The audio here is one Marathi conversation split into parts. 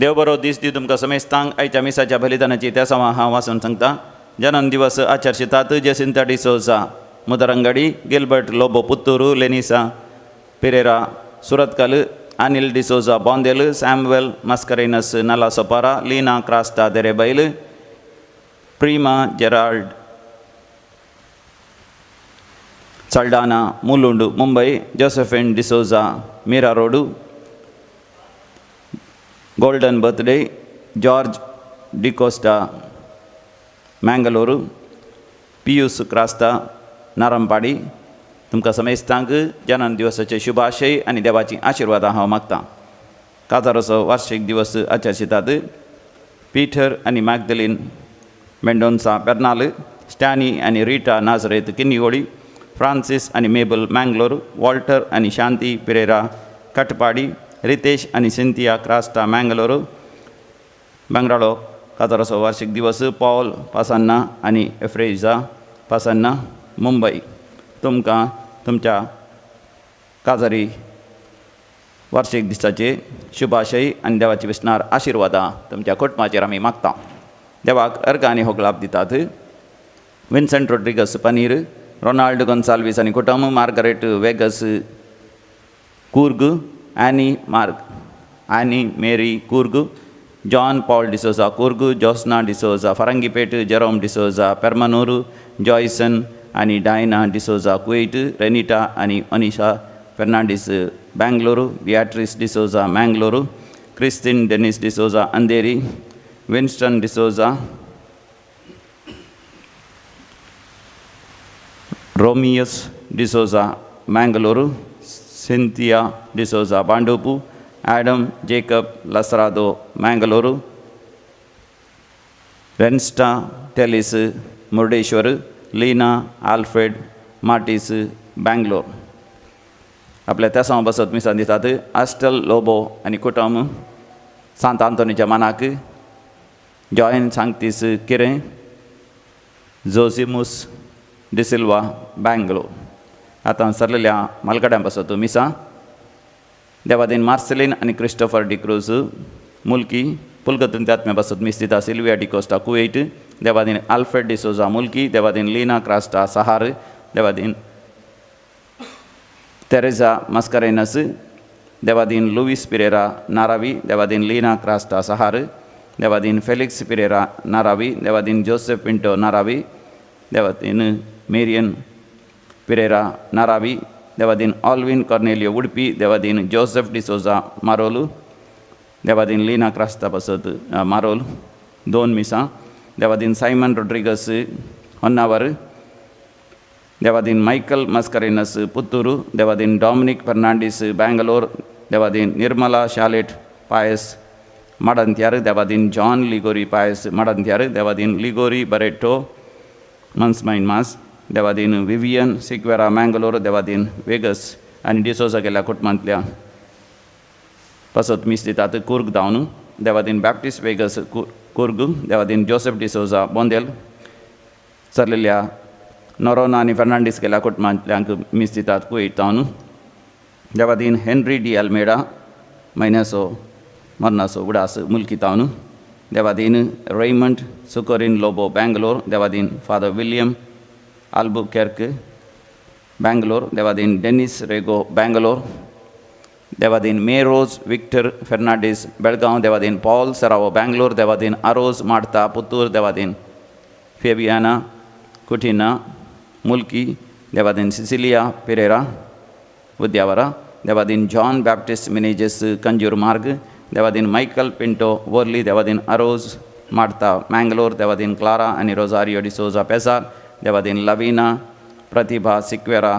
देव बरो दीस दी तुमकां समेस्तांक आयच्या मिसाच्या बलिदानाची त्या समा हांव वाचून सांगता. जन्म दिवस आचरशितात Jacinta D'Souza Mudarangadi, Gilbert Lobo Puttur, Lenisa Pereira Surathkal, Anil D'Souza Bondel, Samuel Mascarenhas Nalasopara, Leena Crasta Derebail, Prima Gerald Saldanha Mulund Mumbai, Josephine D'Souza Mira Road golden birthday, George D'Costa Mangalore, Pius Crasta Narampadi. तुमकां समेस्तांक जन्म दिवसाचे शुभाशय आनी देवाची आशिर्वादां हांव मागतां. काजाराचो वार्षिक दिवस आचरशितात. पीटर आनी मॅगदलीन मेंडोन्सा पेर्नाल, स्टॅनी आनी रिटा नाझरेत किन्निगोडी, फ्रांसीस आनी मेबल मँगलोर, वॉल्टर आनी शांती पिरेरा कटपाडी, रितेश आनी सिंथिया क्रास्टा मँगलोर बंगराळो. काजाराचो वार्षिक दिवस. पॉल पासान्ना आनी एफ्रेजा पासान्ना मुंबई. तुमकां तुमच्या काजारी वार्षिक दिसाचे शुभाशय आनी देवाची विस्नार आशिर्वादां तुमच्या कुटुंबाचेर आमी मागता. देवाक अर्घ आनी होगलाप दितात. विन्संट रोड्रिगस पनीर, रोनाल्ड गोन्साल्वीस आनी कुटुंब, मार्गरेट वेगस कूर्ग, एनी मेरी कूर्ग, जॉन पॉल डिसोजा कूर्ग, जोस्ना डिसोजा फरंगीपेट, जेरोम डिसोजा पेर्मनूर, जॉयसन आनी डायना डिसोजा कुवेट, रेनिटा आनी अनिशा फेर्नांडीस बेंगलोर, बियाट्रिस डिसोजा मँगलोर, क्रिस्टीन डेनिस डिसोजा अंधेरी, विन्स्टन डिसोजा रोमियस डिसोजा मँगलोर, सिंथिया डिसोजा बांडोपू, ॲडम जेकब लसरादो मँगलोर, रेन्स्टा टेलिस मुर्डेश्वर, लीना आल्फ्रेड मार्टिस बँगलोर. आपल्या त्या समा बसत मिसान दितात. आस्टल लोबो आनी कुटुंब सांत आंतोनीच्या मानाक, जॉयन सांगतीस किरें, जोसिमुस डिसिल्वा बँगलोर. आतां सरलेल्या मालगड्यां बसत मिसा. देवादीन मार्सेलीन आनी क्रिस्टोफर डिक्रूज मुल्की, पुलगतून त्यात्म्या बसत मिस दिता. सिल्विया डिकोस्टा कुवेट, देवादीन आल्फ्रेड डिसोजा मुल्की, देवादीन लीना क्रास्टा सहार, देवादीन तेरेजा मस्करेनस, देवादीन लुईस पिरेरा नारावी, देवादीन लीना क्रास्टा सहार, देवादीन फेलिक्स पिरेरा नारावी, देवादीन जोसेफ पिंटो नारावी, देवादीन मेरियन पिरेरा नारावी, देवादीन ऑल्विन कॉर्नेलियो उडपी, देवादीन जोसेफ डिसोजा मारोल, देवादीन लीना क्रास्ता बसत मारोल 2 मिसां, देवादीन सायमन रोड्रिगस होन्नावर, देवादीन मायकल मस्करेनस पुत्तूरू, देवादीन डॉमिनिक फर्नांडीस बेंगलोर, देवादीन निर्मला शालेट पायस मडंत्यार, देवादीन जॉन लिगोरी पायस मडंत्यार, देवादीन लिगोरी बरेटो मन्समाइन मास, देवादीन विवियन सिक्वेरा मँगलोर, देवादीन वेगस आनी डिसोजा गेल्या कुटुंबांतल्या बसत मिस दितात. कुर्ग धांवन, देवादीन बॅप्टिस्ट वेगस कुर्ग, देवादीन जोसेफ डिसोजा बोंदेल. सरलेल्या नोरोना आनी फर्नांडीस गेल्या कुटुंबांतल्यांक मिस दितात कुवेट धांवन. देवादीन हेनरी डी अल्मेडा म्हयन्याचो मरणाचो उडास मुल्की धांवन. देवादीन रेमंड सुकोरिन लोबो बँगलोर, देवादीन फादर विलियम आल्बुकेर्क बँगलोर, देवादीन डेनिस रेगो बँगलोर, देवादीन मेरोज विक्टर फेर्नांडीस बेळगांव, देवादीन पॉल सरावो बँगलोर, देवादीन आरोज मार्ता पुत्तूर, देवादीन फेबियाना कुटिना मुल्की, देवादीन सिसिलिया पिरेरा उद्यावरा, देवादीन जॉन बॅप्टिस्ट मिनेजेस कंजूर मार्ग, देवादीन मायकल पिंटो वर्ली, देवादीन आरोज मार्ता मँगलोर, देवादीन क्लारा आनी रोजारियो डिसोजा पेसार, देवादीन लविना प्रतिभा सिक्वेरा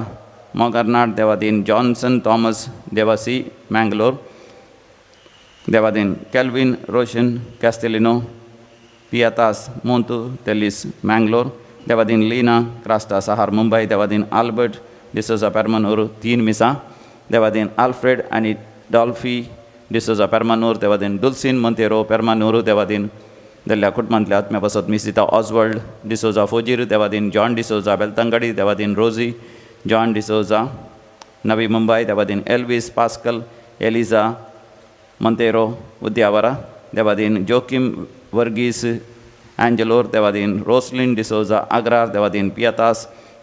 मोगर्नाड, देवादीन जॉन्सन थॉमस देवासी मँगलोर, देवादीन केल्विन रोशन कॅस्टेलिनो पियातास मोंतू तेलिस मँगलोर, देवादीन लीना क्रास्टा सहार मुंबई, देवादीन आल्बर्ट डिसोजा पेर्मनूर 3 मिसां, देवादीन आल्फ्रेड आनी डॉल्फी डिसोजा पेर्मनूर, देवादीन दुल्सिन मोंतेरो पेर्मनूर, देवादीन जाल्ल्या कुटुंबांतल्या आत्म्या बसत मिस दिता. ऑजवर्ल्ड डिसोजा फोजीर, देवादीन जॉन डिसोजा बेलतंगडी, देवादीन रोजी जॉन डिसोजा नवी मुंबई, देवादीन एल्विस पास्कल एलिझा मोंतेरो उद्यावरा, देवादीन जोकिम वर्गीस Angelor, देवादीन रोसलिन डिसोजा Agrar, देवादीन पियातास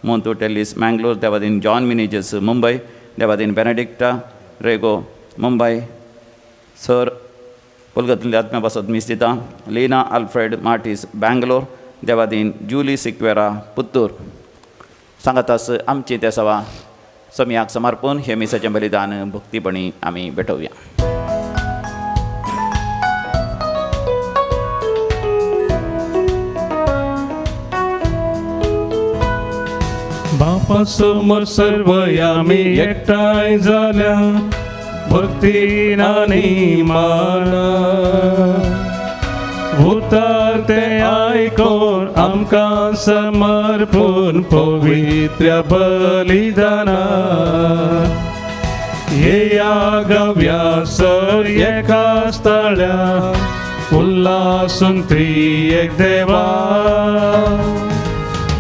मोंतू टेलिस मैंगलोर, देवादीन जॉन मिनीजेस मुंबई, देवादीन बेनेडिक्टा रेगो मुंबई, सर पुलगतले आत्म्यापासत मिस्तिता लीना अल्फ्रेड मार्टिस बेंगलोर, देवादीन जूली सिक्वेरा पुत्तूर. सांगातास आमची त्या सवा समयाक समर्पून हे मिसाचें बलिदान भक्तीपणी आमी भेटोवया. बापा समोर सर्व आम्ही एकठांय जाल्या भक्तीन आनी माना उतार ते आयकोन आमकां समर्पून पवित्र बलिदाना येया गव्यासर एका स्थळ्या उल्हासून त्रिएक देवा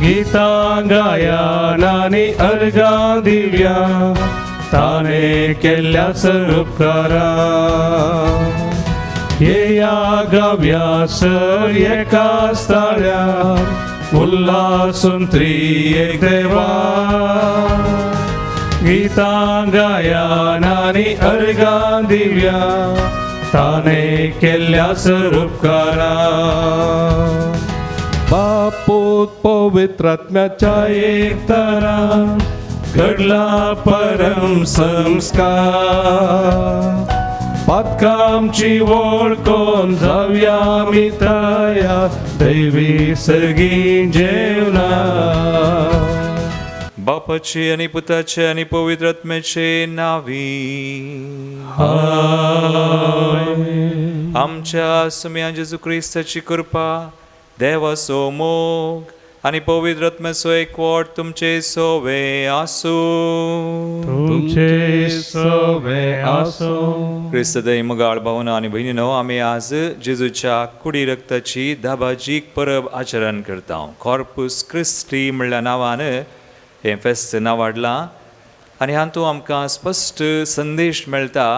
गीता गायनानी अर्गा दिव्या ताने केल्ल्या उपकारा येया गव्यासर एका स्थळ्या उल्हासून त्रिएक देवा गीता गायनानी अर्गा दिव्या ताने केल्ल्या उपकारा बापूत पवित्रात्म्याच्या एकतारा घडला परम संस्कार पातकामची वळखून जाऊया आमी तया दैवी सगळी जेवणा बापाचे आणि पुताचे आणि पवित्र आत्म्याचे नावी आमच्या समया जेजू ख्रिस्ताची कृपा देवाचो मोग आणि पवित्र आत्म्याचो एकवट तुमचे सोवे आसू तुमचे सोवे आसो. ख्रिस्त दै मुगाळ भावना आणि भयणीनो आमी आज जेजूच्या कुडी रक्ताची दाबाजीक परब आचरण करता. कॉर्पुस क्रिस्टी म्हणल्या नांवान हें फेस्त नांवाडलां आनी हातूंत आमकां स्पश्ट संदेश मेळटा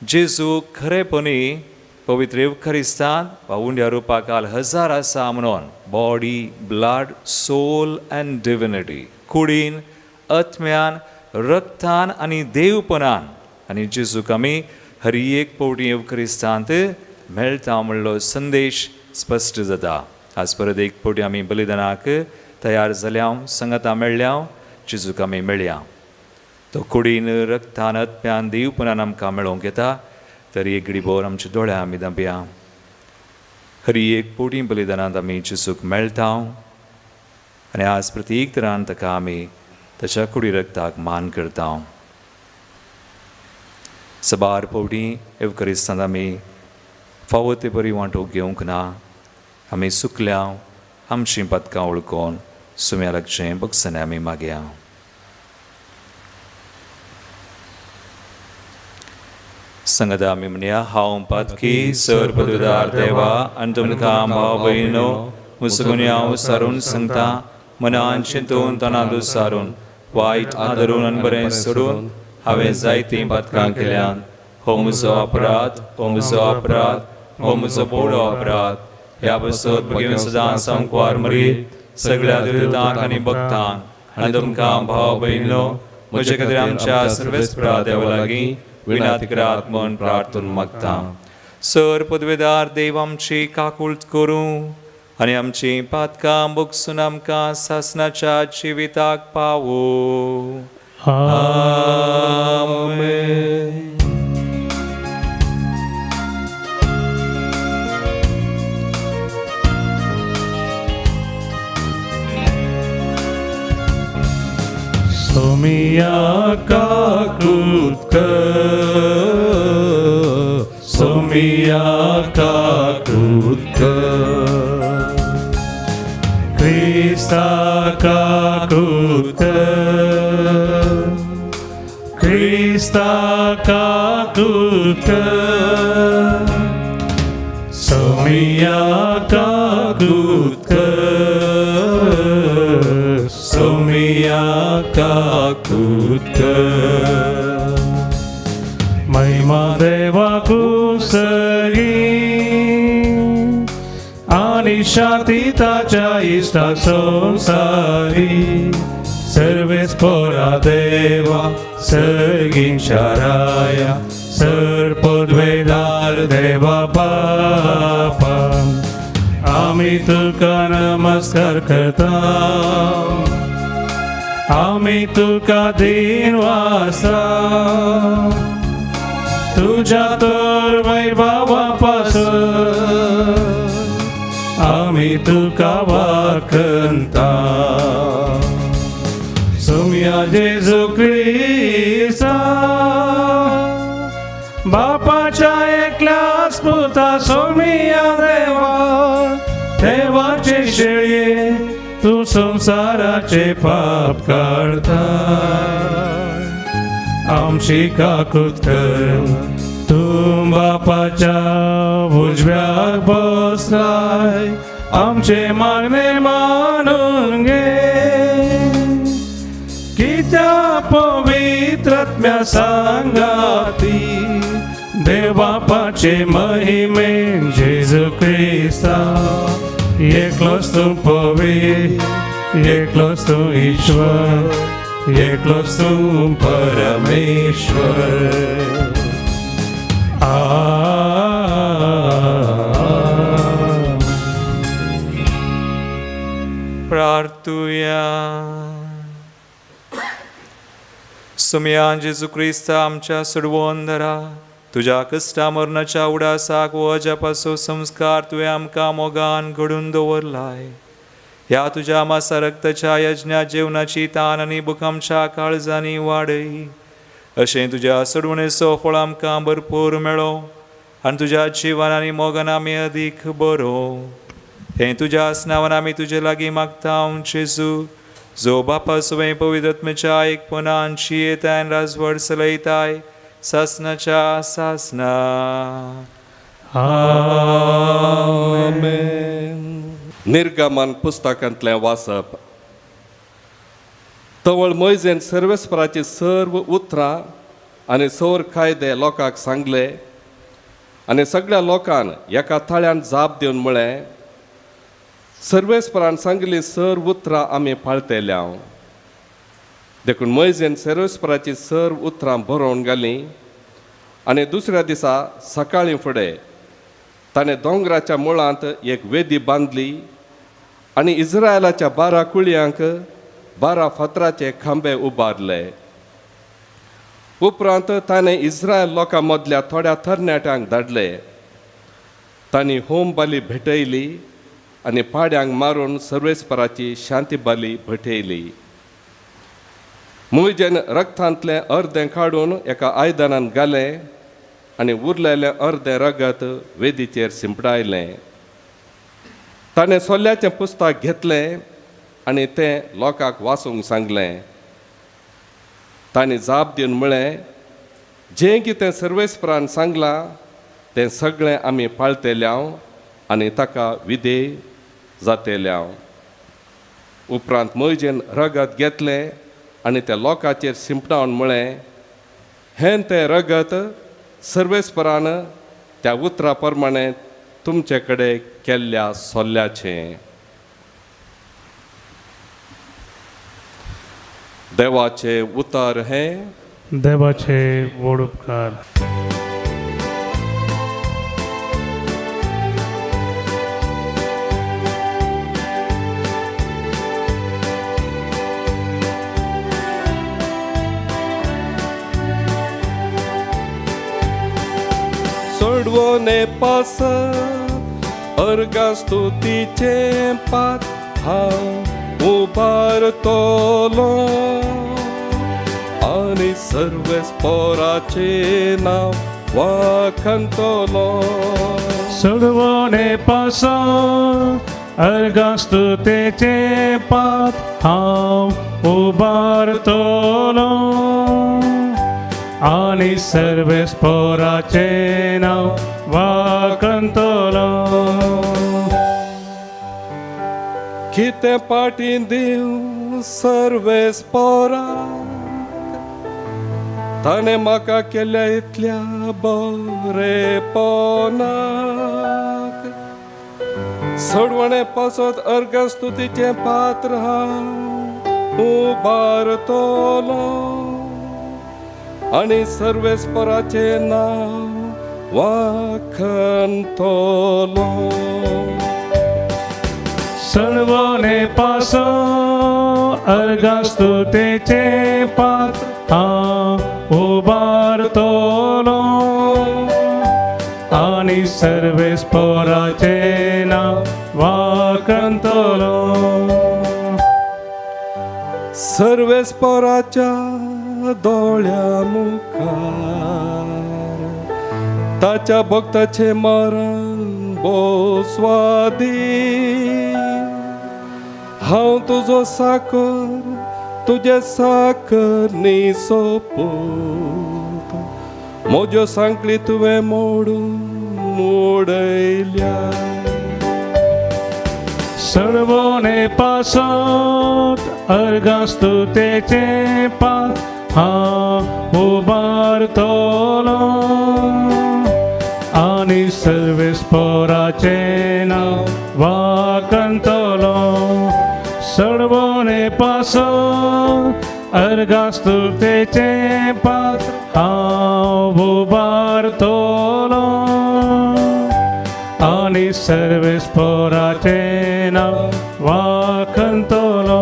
जेजू खरेपणी पवित्र युखारिस्तांत वा उंड्या रुपाकाल हजार आसा म्हणून body blood soul and divinity कुडीन आत्म्यान रक्तान आनी देवपणान आनी जेजूक आमी हर एक पवटी युखारिस्तांत मेळटा म्हणलो संदेश स्पश्ट जाता. आज परत एक पवटी आमी बलिदानाक तयार जाल्या संगता मेळ्ळ्या जेजूक आमी मेळ्ळ्या. तो कुडीन रक्तान आत्म्यान देवपणान आमकां मेळोवंक येता. तरी एक घडीभर आमच्या दोळ्या आमी दांबया. हरी एक पोटी बलिदानांत आमी जेजूक मेळटा आनी आज प्रत्येक तरान ताका आमी ताच्या कुडी रक्ताक मान करता. सबार पोवटी युखारिस्तांत आमी फावो ते बरी वांटो घेवंक ना. आमी सुकल्या आमचीं पदकां वळखून सुम्या लागचें बगसने आमी मागया. संगता आमी म्हणया हांव पातकी सर पदवीदार देवा आनी तुमकां भाव भयणो मुसगून हांव सारून सांगता मनान चिंतून तनादू सारून वायट आदरून आनी बरें सोडून हांवें जायतीं पदकां केल्यान हो म्हजो अपराध हो म्हजो अपराध हो म्हजो पडो अपराध. ह्या बसत बेगीन सदां सांकवार मरीत सगळ्या दुरितांक आनी भक्तांक आनी तुमकां भाव भयणो म्हजे खातीर आमच्या सर्वेस्परा देवा लागीं विनातिक्रात म्हूण प्रार्थून मागता. सर पदवेदार देव आमची काकूळट करूं आनी आमची पातकां बगसून आमकां सासणाच्या जिविताक पावो. आमेन. Somia kakutka, Somia kakutka, Krista kakutka, Krista kakutka, Somia kakutka. Somia kakutka Mahima deva kusari शांतीताच्या इष्टा संसारी सर्वेस पोरा देवा सर्गींच्या राया सर्पोद्वेदार देवा बापा आम्ही तुका नमस्कार करता आम्ही तुका दिनवासा तुझ्या तर वैभवापासून आम्ही तुका वाखनता सोम्या जेजू ख्रिस्ता बापाच्या एकल्याच पुता सोम्या देवा देवाचे शेळये तू संसाराचे पाप काढता आमची काकूत कर तू बापाच्या उजव्याक बसलाय आमचे मागणे मानून घे की त्या पवित्रात्म्या सांगाती देव बापाचे महिमेन जेजू ख्रिस्ता एकलोच तू पवित्र एकलोच तू ईश्वर एकलोच तू परमेश्वर प्रार्थुया सुम्या जेजू ख्रिस्ता आमच्या सोडवून धरा तुझ्या कष्टा मरणाच्या उडासाक वजापासो संस्कार तुवें आमकां मोगान घडून दवरलाय ह्या तुझ्या मासा रक्ताच्या यज्ञा जेवणाची तान आनी भूक आमच्या काळजांनी वाडय अशें तुज्या सोडवणेचो फळ आमकां भरपूर मेळो आनी तुज्या जिवान आनी मोगान आमी अदीक बरो हें तुज्या नांवान आमी तुजे लागीं मागता जेजू जो बापा सुवें पवित्रात्मेच्या एकपणांची येताय आनी राजवट चलयताय सासनाच्या सासना आमेन. निर्गमन पुस्तकांतलें वाचप तवळ मोयजेन सर्वेस्पराची सर्व उतरां आनी सौर कायदे लोकांक सांगले आनी सगळ्या लोकांन एका थाळ्यान जाप दिवन म्हळें सर्वेस्परान सांगली सर्व उतरां आमी पाळटल्या देखून मोयजेन सर्वेस्पराची सर्व उतरां बरोवन घालीं आनी दुसऱ्या दिसा सकाळीं फुडें ताणें दोंगराच्या मुळांत एक वेदी बांदली आनी इस्रायलाच्या 12 कुळयांक 12 फातराचे खांबे उबारले उपरांत ताणें इस्रायल लोकां मदल्या थोड्या तरणाट्यांक धाडले तांणी होम बाली भेटयली आनी पाड्यांक मारून सर्वेस्पराची शांती बाली भेटयली मोयजेन रक्तांतलें अर्दें काडून एका आयदनान घालें आनी उरलेलें अर्दें रगत वेदीचेर शिंपडायलें ताणें सोल्याचें पुस्तक घेतलें आनी तें लोकांक वाचूंक सांगलें तांणी जाप दिवन म्हळें जें कितें सर्वेस्परान सांगलां तें सगळें आमी पाळटल्याव आनी ताका विधेय जातल्याव उपरांत मोयजेन रगत घेतलें आनी त्या लोकांचेर शिंपडावन म्हळें हें तें रगत सर्वेस्परान त्या उतरा प्रमाणे तुमचे कडेन केल्ल्या सोल्याचें देवाचे उतर हें देवाचे व्हड उपकार सोडवोने पास अर्गा स्तुतीचे पात हांव उबारतलो आनी सर्वेस्पराचे नांव वाखनतलो सोडवणे पासून अर्गास्तुतेचे पात हांव उबारतलो आनी सर्वेस्पराचे नांव वाखनतलो कितें पाटी दिव सर्वेस्पराक ताणें म्हाका केल्या इतल्या बरेपणाक सोडवणे पासत अर्घ स्तुतीचे पात्र उबारतलो आणि सर्वेस्पराचे नाव वाखनतलो. सर्वने पासो अर्गस्तुतेचे पात्र उबारतलो आणि सर्वेस पोराचे नाव वाकंतलो. सर्वेस्पराच्या दोळ्या मुखार ताच्या भक्ताचे मरण बोस्वादी. हांव तुजो साकर तुझे साकरनी सोपूत म्हज्यो सांकळी तुवें मोडून उडयल्या. सर्वने पासोत अर्गस्तुतेचे पात्र उबारतलो आणि सर्वेस पोराचे नाव वाकंतलो. सर्वने पासोत अर्गस्तुतेचे पात्र उबारतलो आणि सर्वेस पोराचे नाव वाखंतलो.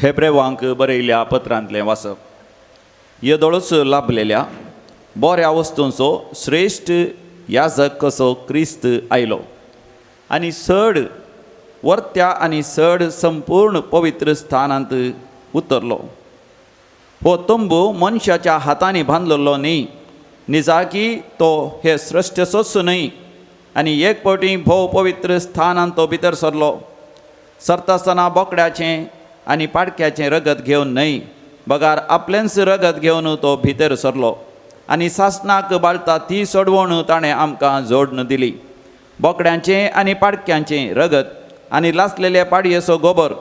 हेब्रेवांक बरयल्ल्या पत्रांतलें वाचप. येदोळच लाभलेल्या बऱ्या वस्तूंचो श्रेश्ठ याजक कसो क्रिस्त आयलो आनी चड वर्त्या आनी चड संपूर्ण पवित्र स्थानांत उतरलो. हो तंबू मनशाच्या हातांनी बांदलेलो न्ही, निजाकी तो हे सृश्टेचोच न्ही. आनी एक फावटी भोव पवित्र स्थानांत तो भितर सरलो. सरता आसतना बोकड्याचें आनी पाडक्याचें रगत घेवन न्हय, बगार आपलेंच रगत घेवन तो भितर सरलो. आनी सासणाक बाळटा ती सोडवण ताणें आमकां जोडून दिली. बोकड्यांचें आनी पाडक्यांचें रगत आनी लासलेले पाडयेचो गोबर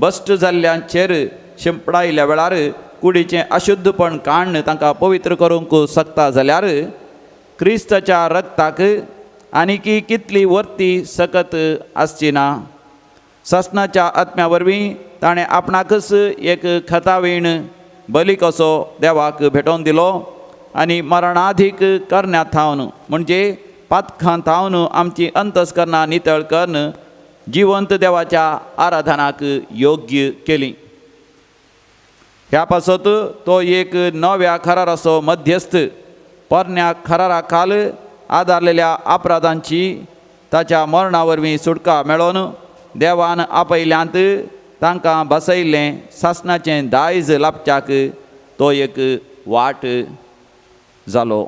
बस्ट जाल्ल्यांचेर शिंपडायल्या वेळार कुडीचें अशुद्धपण काडून तांकां पवित्र करूंक शकता जाल्यार क्रिस्ताच्या रगताक आनीकी कितली वर्ती सकत आसची ना. ससनाच्या आत्म्या वरवीं ताणें आपणाकच एक खतावीण बली कसो देवाक भेटोवन दिलो आनी मरणाधीक करण्या थावन म्हणजे पातखां थावन आमची अंतस्करणां नितळ करून जिवंत देवाच्या आराधनाक योग्य केली. ह्या पासत तो एक नव्या कराराचो मध्यस्थ पोरण्या करारा खाल आदारलेल्या अपराधांची ताच्या मरणा वरवीं सुटका मेळोवन देवान आपयल्यांत तांकां बसयल्लें सासणाचें दायज लाभच्याक तो एक वाट जालो.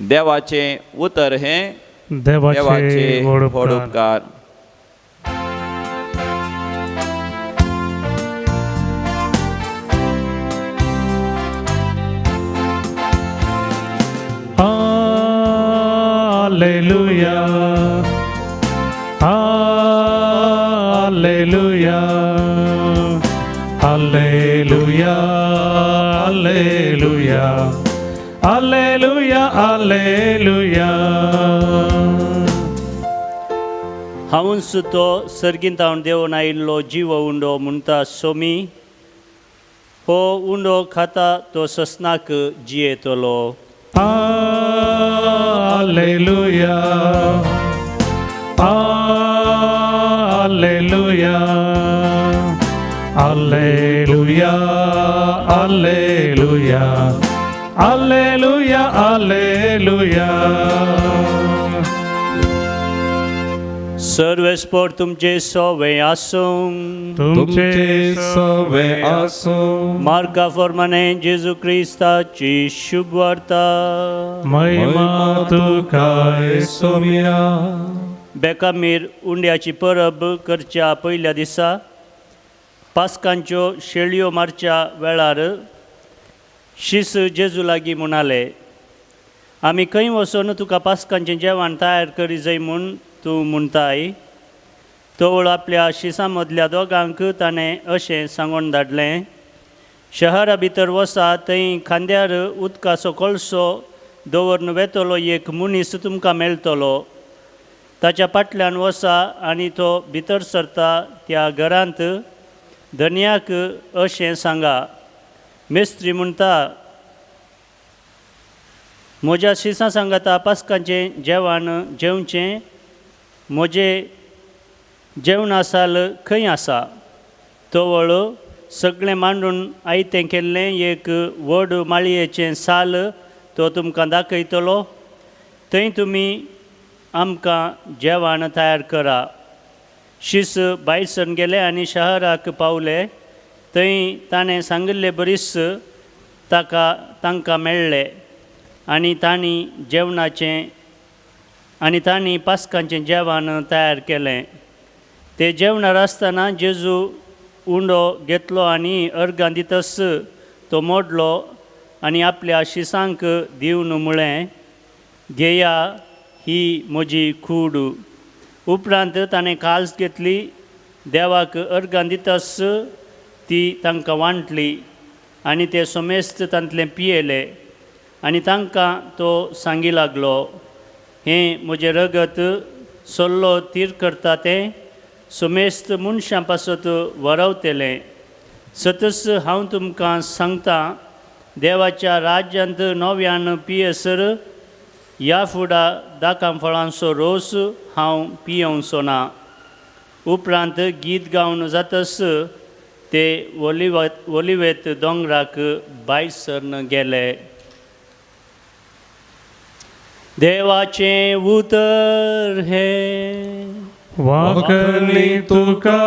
देवाचें उतर हें देवाचे व्हड उपकार. Hallelujah, Hallelujah, Hallelujah, Hallelujah, Hallelujah, Hallelujah. हांव सुतो सर्गिंतावन देवन आयिल्लो जीव उंडो म्हणटा सोमी. हो उंडो खाता तो ससनाक जियेतलो. Hallelujah, Hallelujah, Hallelujah, Hallelujah, Hallelujah, Hallelujah. सर्वेस्पोर तुमचे सोवे आसूं. तुमचे सवे आसो. मार्गा फॉर्माने जेजू क्रिस्ताची शुभ वार्ता. महिमा तुकाय सोम्या. बेकामीर उंड्याची परब करच्या पयल्या दिसा पास्कांच्यो शेळयो मारच्या वेळार शीस जेजू लागीं म्हणाले, आमी खंय वचून तुका पास्कांचें जेवण तयार करी जाय म्हूण तूं म्हणटाय. तवळ आपल्या शिसां मदल्या दोगांक ताणें अशें सांगून धाडलें, शहरा भितर वसा, थंय खांद्यार उदकाचो कळसो दवरून वेतलो एक मनीस तुमकां मेळटलो. ताच्या फाटल्यान वसा आनी तो भितर सरता त्या घरांत धन्याक अशें सांगा. मेस्त्री म्हणटा, म्हज्या शिसां सांगाता पास्काचें जेवण जेवचें. म्हजें जेवणासाल खंय आसा? तवळ सगळें मांडून आयतें केल्लें एक व्हड माळयेचें साल तो तुमकां दाखयतलो. थंय तुमी आमकां जेवण तयार करा. शीस भायर सरून गेले आनी शहराक पावले. थंय ताणें सांगिल्ले बरीस तांकां मेळ्ळें आनी तांणी पास्काचें जेवण तयार केलें. ते जेवणार आसतना जेजू उंडो घेतलो आनी अर्गां दितस तो मोडलो आनी आपल्या शिसांक दिवन म्हळें, घेया, ही म्हजी कूड. उपरांत ताणें काल्स घेतली, देवाक अर्गां दितस ती तांकां वांटली आनी ते सोमेस्त तांतलें पियेले. आनी तांकां तो सांगी लागलो, हें म्हजें रगत सल्लो तीर करता तें सोमेस्त मनशां पासत वरवतलें. सतस हांव तुमकां सांगतां, देवाच्या राज्यांत नव्यान पियेसर ह्या फुडा दाकां फळांचो रोस हांव पियोवचो ना. उपरांत गीत गावन जातस ते ओलिवेत दोंगराक भायर सरून गेले. देवाचें उतर हे. वाकली तुका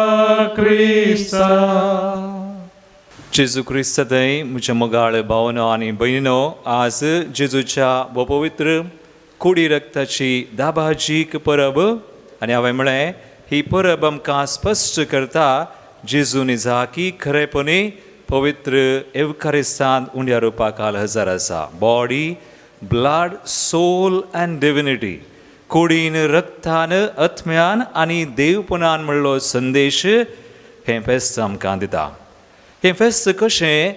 क्रिस्ता. जेजू क्रिस्त थंय म्हज्या मोगाळ भावनो आनी भयणीनो, आज जेजूच्या पवित्र कुडी रक्ताची दाबाजीक परब. आनी हांवें म्हळें, ही परब आमकां स्पश्ट करता जेजू निजाकी खरेपणी पवित्र एवकारिस्तांत उंड्या रुपाकाल हजर आसा. Body, blood, soul and divinity. कुडीन, रक्तान, आत्म्यान आनी देवपणान म्हणलो संदेश हें फेस्त आमकां दिता. हें फेस्त कशें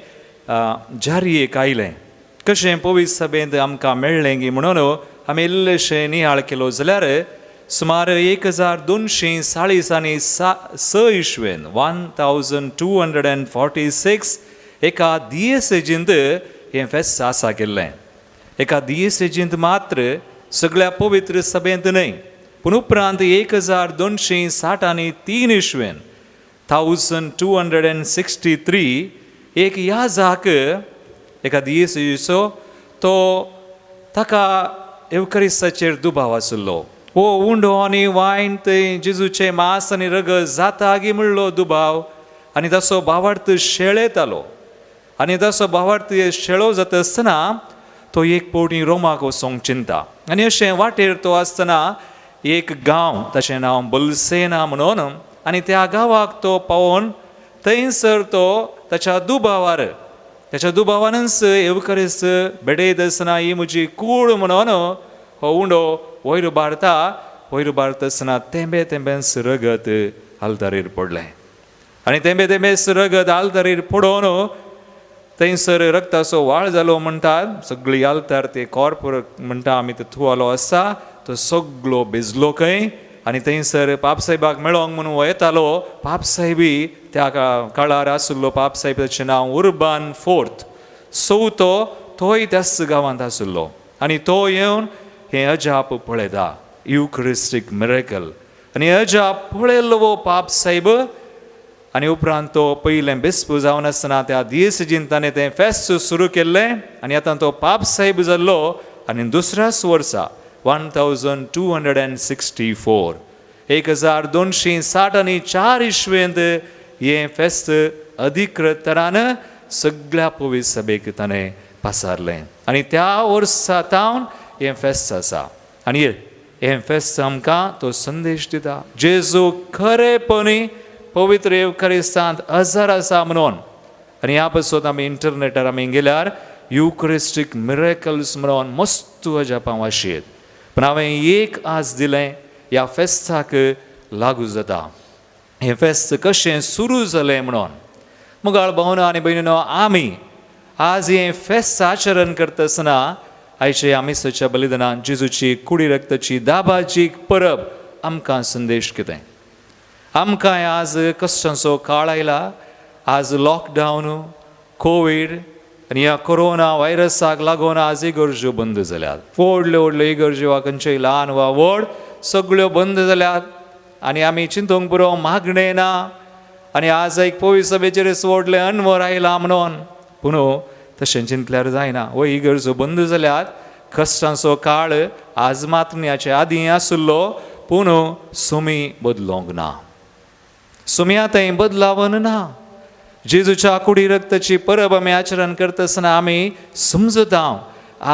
जारयेक आयलें, कशें पवित्र सभेंत आमकां मेळ्ळें गी म्हणून आमी इल्लेशें नियाळ केलो जाल्यार सुमार 1240 आनी 6 इस्वेन 1246 एका दियेसेजींत हें फेस्त आसा केल्लें. एका दियेसेजींत मात्र सगळ्या पवित्र सभेंत न्हय, पूण उपरांत 1263 इस्वेन 1263 एक याजाक एका दियेसेचो तो ताका एवकारिस्ताचेर दुबाव आसलो. हो उंडो आनी वायन थंय जेजूचें मांस आनी रगत जाता गी म्हणलो दुबाव. आनी ताचो भावार्थ शेळयतालो. आनी ताचो भावार्थ शेळो जाता आसतना तो एक पावटी रोमाक वचोंक चिंता. आनी अशें वाटेर तो आसतना एक गांव, ताचें नांव बल्सेना म्हणून, आनी त्या गांवाक तो पावोन थंयसर तो ताच्या दुबावानच एवकारिस्त बेडयत आसतना ही म्हजी कूड म्हणून हो उंडो वयर बारता आसतना तेंबेस रगत आल्तारीर पडलें. आनी तेंबेस रगत आल्तारीर पडोवन थंयसर रक्ताचो व्हाळ जालो म्हणटात. सगळी आल्तार ते कॉर्प म्हणटा आमी तो थुवालो आसा तो सगळो भिजलो खंय. आनी थंयसर पापसाहेबाक मेळोंक म्हणून हो येतालो. पापसाहेबी त्या काळार आशिल्लो पापसाहेबाचें नांव उर्बान IV, तोय त्याच गांवांत आशिल्लो. आनी तो येवन हें अजाप पळयता, युक्रिस्टीक मिरेकल. आनी अजाप पळयल्लो वो पापसाहेब. आनी उपरांत तो पयलें बिस्प जावन आसतना त्या दियेसेजीन ताणें तें फेस्त सुरू केल्लें. आनी आतां तो पापसाहेब जाल्लो. आनी दुसऱ्याच वर्सा 1264 1264 इस्वेंत हें फेस्त अधिकृत तरान सगळ्या पवित्र सभेक ताणें पासारलें. आनी त्या वर्सांतावन हें फेस्त आसा. आनी हें फेस्त आमकां तो संदेश दिता, जेजू खरेपणी पवित्र एवकारिस्तांत हजर आसा म्हणून. आनी ह्या पासून आमी इंटरनेटार आमी गेल्यार युक्रिस्टीक मिरेकल्स म्हणून मस्त अजापां वाशेत. पूण हांवें एक आज दिलें ह्या फेस्ताक लागू जाता. हें फेस्त कशें सुरू जालें म्हणून. मुगाळ भावनो आनी भयणीनो, आमी आज हें फेस्त आचरण करता आसतना आयचे आमिसाच्या बलिदानान जेजूची कुडी रक्ताची दाबाजीक परब आमकां संदेश कितें आमकां आज कश्टांचो काळ आयला आज लॉकडावन कोवीड आनी ह्या कोरोना व्हायरसाक लागून आज इगर्ज्यो बंद जाल्यात व्हडल्यो व्हडल्यो इगर्ज्यो वा खंयच्योय ल्हान वा व्हड सगळ्यो बंद जाल्यात आनी आमी चिंतूंक पुरो मागणें ना आनी आज एक पवित्र सभेचेर व्हडलें अनवर आयलां म्हणून पूण तशें चिंतल्यार जायना वो इगर्ज्यो बंद जाल्यात कश्टांचो काळ आज मात ह्याचे आदीं आसुल्लो पूण सुमी बदलोंक ना सुमी आतां बदलावन ना जेजूच्या कुडी रक्ताची परब आमी आचरण करता आसतना आमी समजता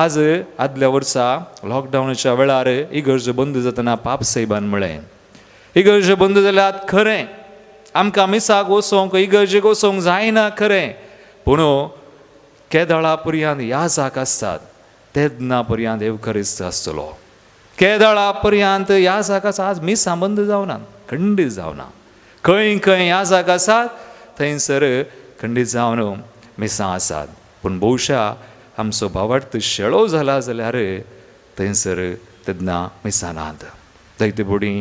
आज आदल्या वर्सा लॉकडावनाच्या वेळार इगर्ज्यो बंद जातना पाप साहेबान म्हळें इगर्ज्यो बंद जाल्यात खरें आमकां मिसाक वचोंक इगर्जेक वचोंक जायना खरें पूण केदळा पर्यंत याजाक आसतात तेदना पर्यंत एवखरिस्त आसतलो केदळा पर्यंत याजाक आसा आज मिसां बंद जावना खंडीत जावना खंय खंय याजाक आसात थंयसर खंडीत जावन मिसां आसात पूण भोवशा आमचो भावार्थ शेळो जाला जाल्यार थंयसर तेदना मिसां नात जायते पडी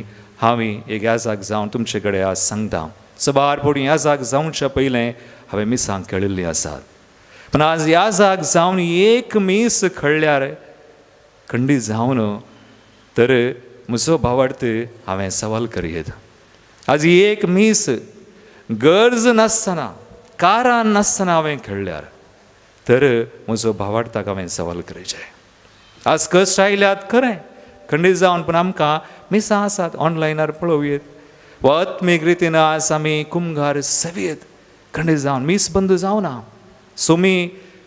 हांवें एक याजाक जावन तुमचे कडेन आज सांगता सबार पडी याजाक जावच्या पयलें हांवें मिसां खेळिल्लीं आसात पण आज याजाक जावन एक मीस खळ्ळ्यार खंडीत जावन तर म्हजो भावार्थ हांवें सवाल करीत आज एक मीस गरज नासतना कारण नासतना हांवें खेळ्ळ्यार तर म्हजो भावार्थाक हांवें सवाल करचें आज कश्ट आयल्यात खरें खंडीत जावन पूण आमकां मिसां आसात ऑनलायनार पळोवयेत वा आत्मीक रितीन आज आमी कुमगार सेवेत खंडीत जावन मीस बंद जावना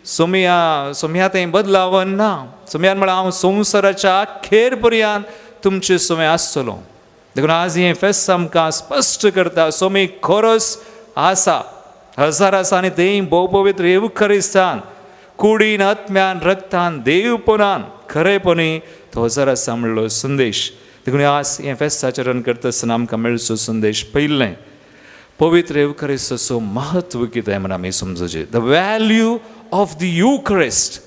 सुमया तें बदलावन ना सुमयान म्हळ्यार हांव संवसाराच्या अखेर पर्यंत तुमचे सुमें आसतलो देखून आज हें फेस्त आमकां स्पश्ट करता सुमी खरोच आसा हजार आसा आनी तें भोव पवित्र एवखरिस्तान कुडीन आत्म्यान रक्तान देवपणान खरेपणी तो हजार आसा म्हणलो संदेश देखून आज हें फेस्त आचरण करता आसतना आमकां मेळचो संदेश पयलें पवित्र एवखरिस्ताचो महत्व कितें म्हण आमी समजूचें the value of the Eucharist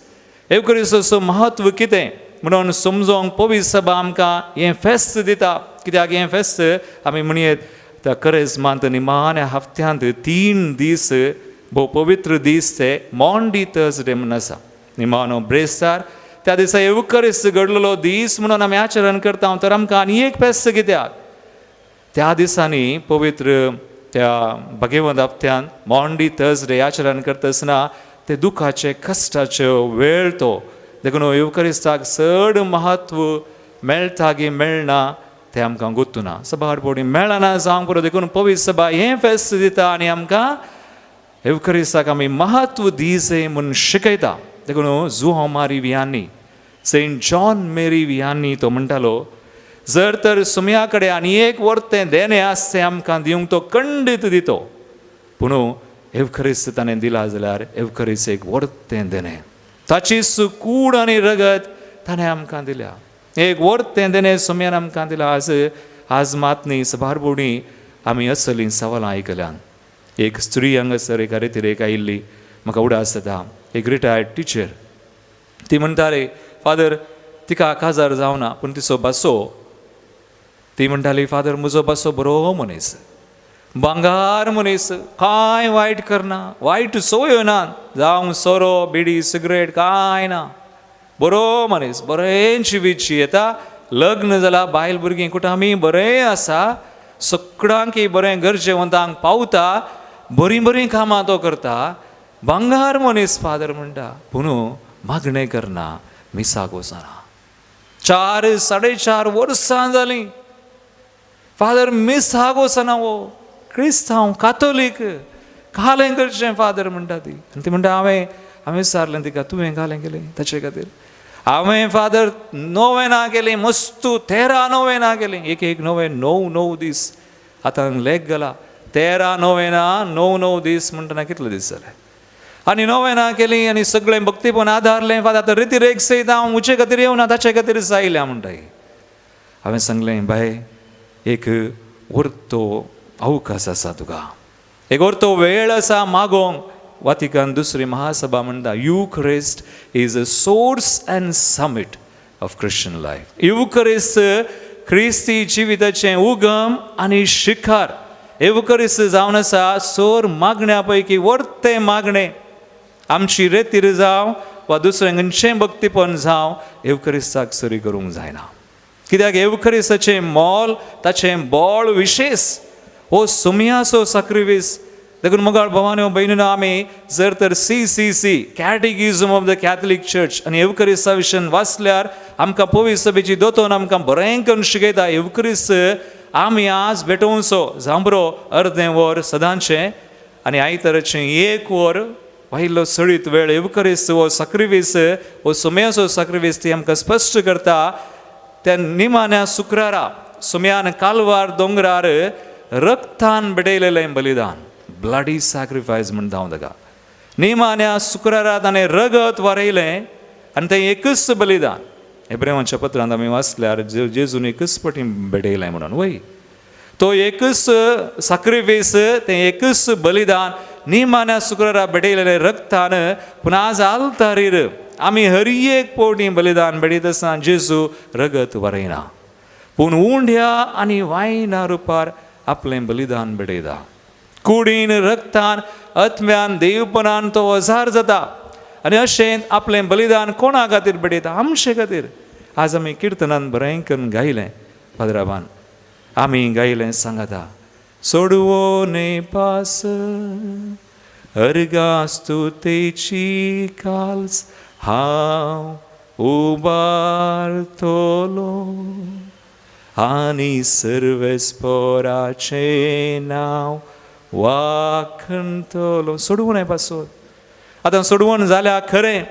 एवखरिस्ताचो महत्व कितें म्हणून समजोंक पवित्र सभा आमकां हें फेस्त दिता कित्याक हें फेस्त आमी म्हणयेत त्या करेजमांत निमाण्या हफ्त्यांत 3 दीस भोव पवित्र दीस ते मॉन्डी थर्सडे म्हणून आसा निमाणो ब्रेस्तार त्या दिसा एवखरिस्त घडलेलो दीस म्हणून आमी आचरण करता तर आमकां आनी एक फेस्त कित्याक त्या दिसांनी पवित्र त्या भगवंत हप्त्यान मॉन्डी थर्सडे आचरण करता आसतना ते दुखाचे कश्टाचे वेळ तो देखून एवखरिस्ताक चड महत्व मेळटा गी मेळना तें आमकां गोतूना सबार पडी मेळना जावंक पुरो देखून पवित्र सभा हें फेस्त दिता आनी आमकां एवखरिस्ताक आमी महत्व दिसे म्हूण शिकयता देखून जुहो मारी वियांनी सेंट जॉन मेरी वियांनी तो म्हणटालो जर तर सुमया कडेन आनी एक वर्तें देणें आसतें आमकां दिवंक तो खंडीत दितो पूण एवखरिस्त ताणें दिला जाल्यार एवखरिस्त एक वर्तें देणें ताची कूड आनी रगत ताणें आमकां दिल्या एक वर्तें देणें सुमयान आमकां दिलां आज मात न्ही सबार बोडी आमी असलीं सवालां आयकल्यान एक स्त्री हांगासर एका रितीर एक आयिल्ली म्हाका उडास जाता एक रिटायर्ड टिचर ती म्हणटाली फादर तिका काजार जावना पूण तिचो बासो ती म्हणटाली फादर म्हजो बासो बरो मनीस भांगार मनीस कांय वायट करना वायट सवयो नात जावं सोरो बिडी सिगरेट कांय ना बरो मनीस बरें जिवीत येता लग्न जालां बायल भुरगीं कुटामी बरें आसा सगळ्यांक बरें गरजेवंतांक पावता बरीं बरीं कामां तो करता भांगार मनीस फादर म्हणटा पूण मागणें करना मिसाक वचना 4-4.5 वर्सां जालीं फादर मिसाक वचना वो क्रिस्तांव कातोलीक घालें करचें फादर म्हणटा ती आनी ती म्हणटा हांवें विचारलें तिका तुवें घालें केलें ताचे खातीर हांवें फादर नोवेना केलीं मस्तू 13 नोवेना केलीं एक 9 दीस आतां लेख गेला 13 नोवेना 9 दीस म्हणटना कितले दीस जाले आनी नोवेना केलीं आनी सगळें भक्तीपण आदारलें फादर आतां रिती रेख सयत हांव म्हजे खातीर येवना ताचे खातीर जायल्या म्हणटा हांवें सांगलें बाय एक वर्तो अवकाश आसा तुका एक वर्तो वेळ आसा मागोंक वातिकन दुसरी महासभा म्हणटा Eucharist is a source and summit of Christian life. युकरिस्त ख्रिस्ती जिविताचें उगम आनी शिखर. युकरिस्त जावन आसा सोर मागण्या पैकी वर्तें मागणें. आमची रेतीर जावं वा दुसरें खंयचें भक्तीपण जावं युकरिस्ताक सरी करूंक जायना. कित्याक युकरिस्ताचें मोल ताचें बोळ विशेष हो सुमयाचो साक्रिफीस. देखून मोगाळ भवानी भयणीनो आमी जर तर CCC catechism of the Catholic church आनी युकरिस्ता विशयी वाचल्यार आमकां पवित्र सभेची दोतोन आमकां बरें करून शिकयता युकरिस्त आमी आज भेटोवचो जावं बरो अर्दें वर सदांचें आनी आयताराचें 1 वर वायिल्लो सळीत वेळ युकरिस्त हो साक्रिफीस हो सुमयाचो साक्रिफीस ती आमकां स्पश्ट करता. त्या निमाण्या शुक्रारा सुमयान कालवार दोंगरार रक्तान बेडयलेलें बलिदान ब्लडी सॅक्रिफायस म्हणटा हांव ताका. निमाण्या शुक्रारा ताणें रगत वारयलें आनी तें एकच बलिदान. हेब्रेवांच्या पत्रांत आमी वाचल्यार जेजून एकच फावटी बेडयलें म्हणून वय तो एकच सॅक्रिफीस तें एकच बलिदान निमाण्या शुक्रारा बेडयलेलें रक्तान. पूण आज आल्तारीर आमी हर एक पावटी बलिदान बेडीत आसतना जेजू रगत वारयना पूण उंड्या आनी वायना रुपार आपलें बलिदान बेडयता. कुडीन रक्तान आत्म्यान देवपणान तो हजार जाता आनी अशें आपलें बलिदान कोणा खातीर बेडयता आमचे खातीर. आज आमी किर्तनान बरें करून गायलें पाद्राबान आमी गायलें सांगाता सोडवो ने पास अर्गास्तुतेची काल्स हांव उबारतलो आनी सर्वेस्पराचें नांव वाखणतलो. सोडवूं नाय पासो. आतां सोडवून जाल्या खरें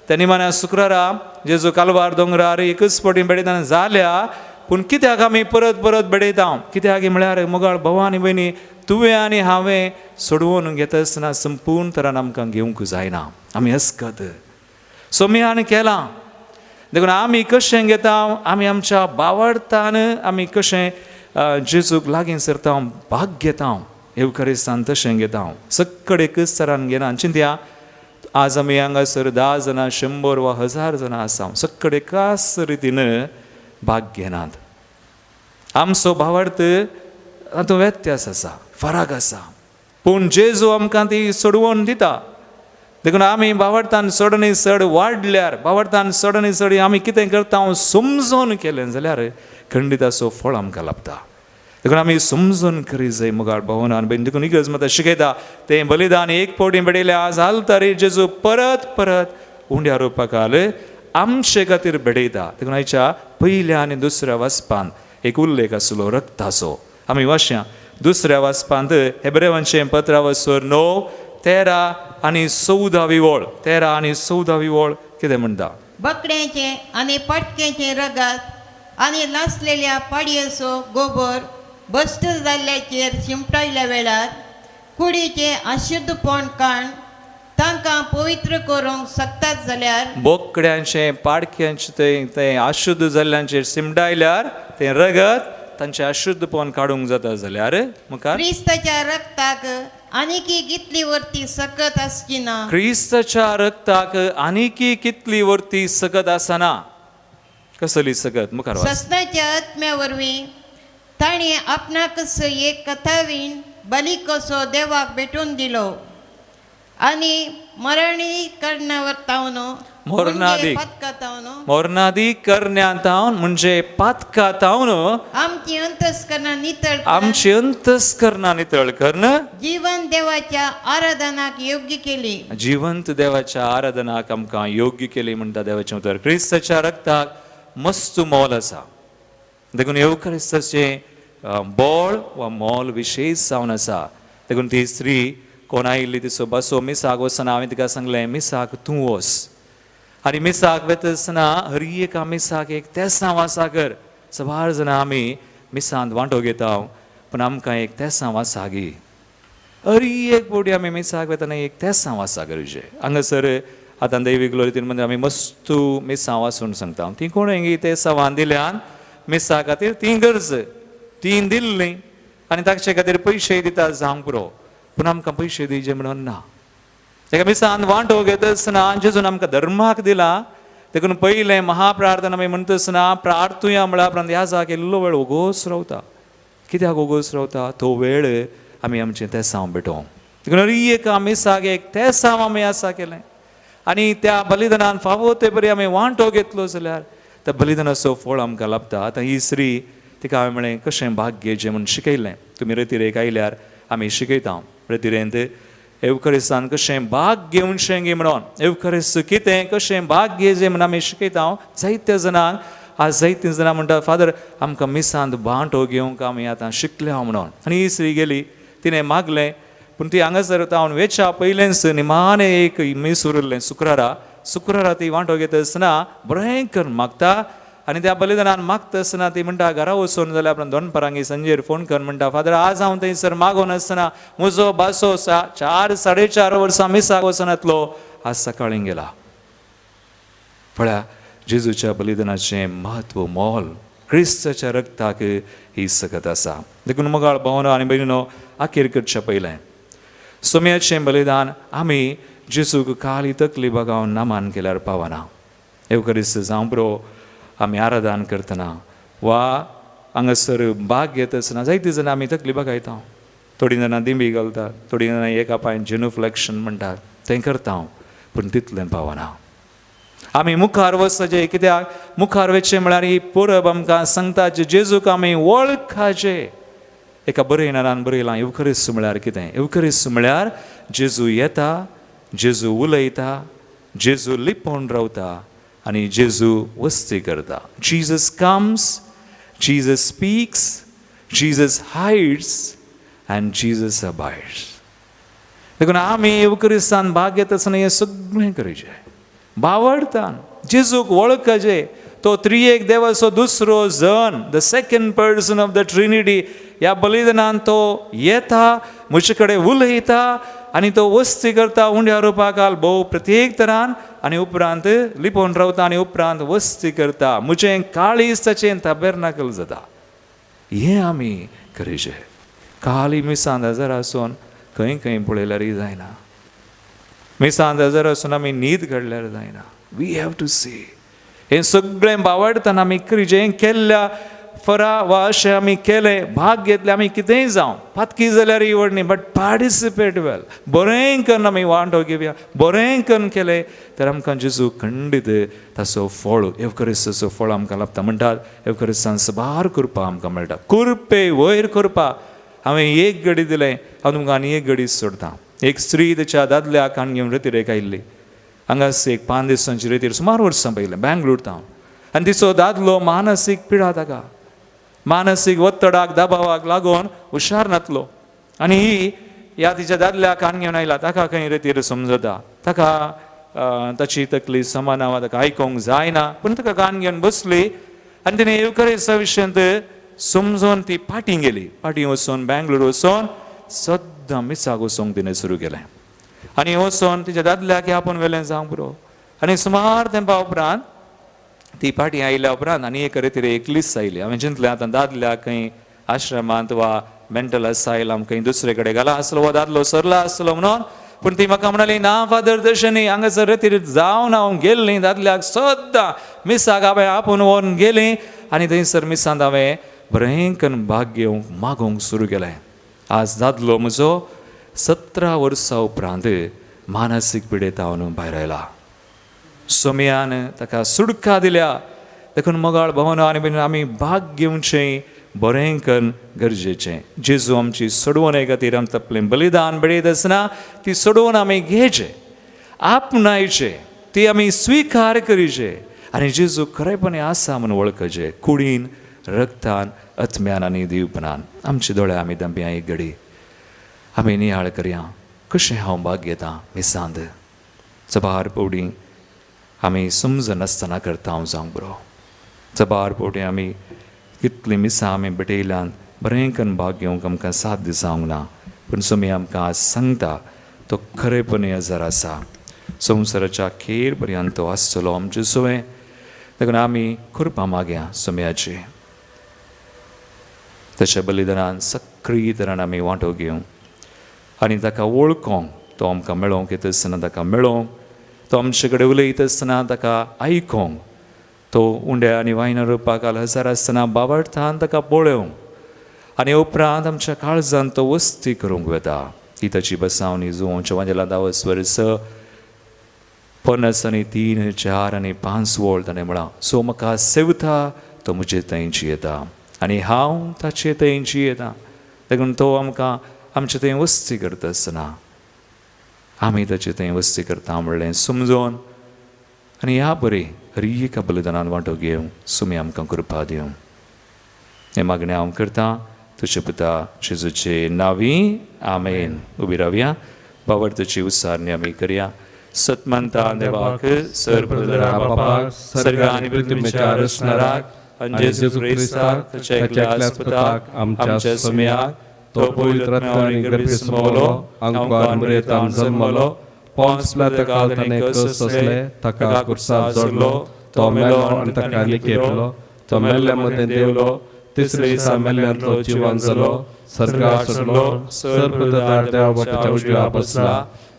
त्या निमाण्या शुक्रारा जेजू कालवार दोंगरार एकच फावटी बेडयतना जाल्या पूण कित्याक आमी परत परत बेडयता. कित्याक म्हळ्यार मोगाळ भवानी भयणी तुवें आनी हांवें सोडवून घेता आसतना संपूर्ण तरान आमकां घेवंक जायना. आमी हस्कत सोमयान केलां. देखून आमी कशें घेता आमी आमच्या बावडतान आमी कशें जेजूक लागीं सरता भाग घेता युकरिस्तान तशें घेता. सक्कड एकच तरान घेना. चिंतया आज आमी हांगासर 10 जाणां 100 वा 1000 जाणां आसा सक्कड एकाच रितीन भाग घेनात. आमचो भावार्थ हातूंत व्यत्यास आसा फरक आसा पूण जेजू आमकां ती सोडवून दिता. देखून आमी भावार्थान चड चड वाडल्यार भावार्थान चड चड आमी कितें करता समजून केलें जाल्यार खंडिताचो फळ आमकां लाभता. देखून आमी समजून करी जाय मोगाळ भवनान बीन. देखून इगर्ज म्हाका शिकयता तें बलिदान एक फावटी बेडयलें आज आलतारी जेजू परत परत उंड्या रुपाक आमचे खातीर बेडयता. देखून आयच्या पयल्या आनी दुसऱ्या वाचपांत एक उल्लेख आसलो रक्ताचो. आमी वाचया दुसऱ्या वाचपांत हेब्रेवांचें पत्र वचोर 9, 13 आनी 14 ओळ 13 आनी 14 ओळ कितें म्हणटा. बकड्याचे आनी पटकेचे रगत आनी नासलेल्या पाडयेचो गोबर बस्त जाल्ल्याचेर शिंपटायल्या वेळार कुडीचे अशुद्धपण काण तांकां पवित्र करूंक शकतात जाल्यार बोकड्यांचे पाडक्यांचे तें अशुद्ध जाल्ल्यांचेर शिंपडायल्यार तें रगत तांचें अशुद्धपण काडूंक जाता जाल्यार मुखार क्रिस्ताच्या रक्ताक आनीकी कितली वर्ती सकत आसची ना. क्रिस्ताच्या रक्ताक आनीकी कितली वर्ती सकत आसना. कसली सकत मुखार सस्ताच्या आत्म्या वरवीं ताणें आपणाकच एक कथावीण बली कसो देवाक भेटून दिलो आनी मोरणादीक करण्यातावन म्हणजे पातकातावन आमची अंतस्करणां नितळ करणं जीवन देवाच्या आराधनाक योग्य केली. जिवंत देवाच्या आराधनाक आमकां योग्य केली म्हणटा देवाचें उतर. क्रिस्ताच्या रक्ताक मस्त मोल आसा. देखून युकरिस्ताचें बोळ वा मोल विशेश जावन आसा. देखून ती स्त्री कोण आयिल्ली तिचो बसो मिसाक वचना हांवें तिका सांगलें मिसाक तूं वच आनी मिसाक वेता आसतना हर एका मिसाक एक तेसां वासा कर. सबार जाणां आमी मिसांत वांटो घेता पूण आमकां एक तेसां वासा गी. हर एक फावटी आमी मिसाक वेतना एक तेसां वासा करचें. हांगासर आतां दैवीक लोलयेन म्हणजे आमी मस्तू मिसां वाचून सांगता. ती कोणें तेसां दिल्यान मिसा खातीर ती गरज ती दिल्ली आनी ताचे खातीर पयशे दिता जावंक पुरो पूण आमकां पयशे दिवचे म्हणून ना. तेका मिसान वांटो घेता आसतना जेजून आमकां धर्माक दिला देखून पयलें महाप्रार्थना आमी म्हणटा आसतना प्रार्थुया म्हळ्यार उपरांत ह्या जाग इल्लो वेळ ओगोस रावता. कित्याक ओगोस रावता? तो वेळ आमी आमचें तेसांव भेटोवंक. देखून एका मिसाक एक तेसांव आमी आसा केलें आनी त्या बलिदानान फावो ते बरी आमी वांटो घेतलो जाल्यार त्या बलिदानाचो फळ आमकां लाभता. आतां ही स्त्री तिका हांवें म्हळें कशें भाग्य जें म्हणून शिकयलें. तुमी रतिरेक आयल्यार आमी शिकयता रतिरेंत एवकरिस्तान कशें भाग्य घेवनशें गे म्हणून एवकरिस्त कितें कशें भाग्य जें म्हणून आमी शिकयता. जायत्या जाणांक आज जायतीं जाणां म्हणटा फादर आमकां मिसांत भांटो घेवंक आमी आतां शिकल्या म्हणून. आनी ही स्त्री गेली तिणें मागलें पूण ती हांगासर हांव वेच्या पयलेंच निमाणें एक मीस उरलें शुक्रारा ती वांटो घेता आसतना बरें करून मागता आनी त्या बलिदानान मागता आसतना ती म्हणटा घरा वचून जाल्यार आपल्या दोनपरांगी संजेर फोन करून म्हणटा फादर आज हांव थंयसर मागोन आसतना म्हजो बासो 4-4.5 वर्सां मिसाक वचून येतलो आज सकाळीं गेला. पळया जेजूच्या बलिदानाचें म्हत्व मोल क्रिस्ताच्या रक्ताक ही सकत आसा. देखून मोगाळ भावनो आनी भयणीनो अखेर करचें पयलें सोम्याचें बलिदान आमी जेजूक खाली तकली बगावन नामान केल्यार पावना. एवकरिस्त जावं पुरो आमी आराधन करतना वा हांगासर भाग घेत आसतना जायतीं जाणां आमी तकली बगायता. थोडीं जाणां दिंबी घालतात, थोडीं जाणां एका पांयान जेनुफ्लेक्शन म्हणटात तें करता पूण तितलें पावना. आमी मुखार वचचें कित्याक मुखार वचचें म्हळ्यार ही परब आमकां सांगता जेजूक आमी वळखाचें. एका बरयणारान बरयलां एवकरिस्त म्हळ्यार कितें? एवकरिस्त म्हळ्यार जेजू येता, जेजू उलयता, जेजू लिपोवन रावता आनी जेजू वस्ती करता. Jesus comes, Jesus speaks, Jesus hides and Jesus abides. देखून आमी एवकरिस्तान भाग घेता आसतना हें सगळें करचें. बावडतान जेजूक वळखचें. तो त्रिएक देवाचो दुसरो जन the second person of the Trinity ह्या बलिदानान तो येता म्हजे कडेन उलयता आनी तो वस्ती करता उंड्या रुपाकाल भोव प्रत्येक तरान आनी उपरांत लिपोवन रावता आनी उपरांत वस्ती करता. म्हजें काळीज ताचें ताबेर्नाकल जाता. हें आमी करचें. खाली मिसांत हजर आसून खंय खंय पळयल्यारय जायना. मिसांत हजर आसून आमी न्हीद घडल्यार जायना. We have to see. हें सगळें बावडताना आमी करचें. हें केल्ल्या फरा वा अशें आमी केलें भाग घेतले आमी कितेंय जावं पातकी जाल्यार इवड न्ही बट पार्टिसिपेट वेल. बरें करून आमी वांटो घेवया. बरें करून केलें तर आमकां जेजू खंडीत ताचो फळ एवकरिस्ताचो फळ आमकां लाभता. म्हणटात एवकरिस्तान सबार करपा आमकां मेळटा. कुरपे वयर करपा. हांवें एक घडी दिलें हांव तुमकां आनी एक घडी सोडटां. एक स्त्री तिच्या दादल्याक आनी घेवन रतिरेक आयिल्ली. हांगास एक 5 दिसांची रेतीर सुमार वर्सां पयलें बेंगलोर तावन. आनी तिचो दादलो मानसीक पिडा ताका मानसीक वत्तडाक दबावाक लागून हुशार नासलो. आनी ही ह्या तिच्या दादल्याक आनी घेवन आयला. ताका खंय रेतीर समजता. ताका ताची तकली समाना ताका आयकोंक जायना पूण ताका कान घेवन बसली आनी तिणें एवकरिस्ता विशयांत समजून ती फाटीं गेली. फाटीं वचून बेंगलोर वचून सद्दां मिसाक वचोंक तिणें सुरू केलें. आनी वचून तिच्या दादल्याक आपूण व्हेलें जावं पुरो. आनी सुमार तेंपा उपरांत ती फाटीं आयल्या उपरांत आनी एक रेतीर एकलीच आयली. हांवें चिंतलें आतां दादल्याक खंय आश्रमांत वा मेंटल असायलम खंय दुसरे कडेन घाला आसलो वो दादलो सरला आसलो म्हणून. पूण ती म्हाका म्हणली ना फादर तशें न्ही हांगासर रेतीर जावन हांव गेल्लीं दादल्याक सद्दां मिसाक हांवें आपूण व्हरून गेलीं आनी थंयसर मिसांत हांवें बरें करून भाग घेवंक मागोवंक सुरू केलें. आज दादलो म्हजो 17 वर्सां उपरांत मानसीक पिडेतावन भायर आयला. सोम्यान ताका सुडका दिल्या. देखून मोगाळ भावना आनी आमी भाग घेवचें बरें करून गरजेचें. जेजू आमची सोडवणे खातीर आमी तपलें बलिदान बेडयत आसतना ती सोडवून आमी घेवचें आपणायचें ती आमी स्विकार करचें आनी जेजू खरेपणी आसा म्हूण वळखचें. कुडीन रक्तान आत्म्यान आनी दिवपणान. आमचे दोळे आमी दांपिया एक घडी आमी नियाळ करया कशें हांव भाग घेता मिसांत. चबार पोवडी आमी समजनासतना करता हांव जावंक बरो. चबार पोवटी आमी कितलीं मिसां आमी भेटयल्यान बरें करून भाग घेवंक आमकां साध्य जावंक ना. पूण सोमी आमकां आज सांगता तो खरेपणी हजर आसा. संवसाराच्या अखेर पर्यंत तो आसतलो आमचे सोय. देखून आमी कृपा मागया सोम्याची. ताच्या बलिदानान सक्रीय तरान आमी वांटो घेवंक आनी ताका वळखोंक तो आमकां मेळोंक येता आसतना ताका मेळोंक, तो आमचे कडेन उलयता आसतना ताका आयकोंक, तो उंड्या आनी वायनां रोवपाक हजर आसतना बाबार्थान ताका पळोवंक आनी उपरांत आमच्या काळजांत तो वस्ती करूंक वेता. ही ताची बसावणी जुंवच्या वाजेला 10 वर्स 50 आनी 3, 4 आनी 5 वोळ ताणें म्हळां. सो म्हाका सेवता तो म्हजे थंयची येता आनी हांव ताचे थंयची येता. देखून तो आमकां आमचे थंय वस्ती करता आसतना आमी ताचे थंय वस्ती करता म्हणलें समजोन आनी ह्या बरी हर एका बलिदानान वांटो घेवं सुमी आमकां कृपा दिवं. हें मागणें हांव करतां तुजे पुता जेजूचे नांवी. आमेन. उबी रावया. बाबर्थाची उसारणी आमी करया. सतमंता देवाक सर्वप्रभुरा बापाक सर्ग आनी पृथ्वीच्या रचणाराक आनी जेजू क्रिस्ताक ताच्या एकल्याच पुताक आमच्या सुम्याक तो पवित्र आत्म्यान गर्भिस्मवलो अंकुरान मरियतान जल्मलो पोंस पिलाताकाल ताणें कसले ताका क्रुसार जोडलो तो मेलो आनी ताका लिखेलो तो मेल्ल्या मदें देवलो तिसरे दिसा मेल्ल्यांतलो जिवंत जालो सर्गार चडलो सर्वप्रभुदार देवा बापाच्या उजव्या बसला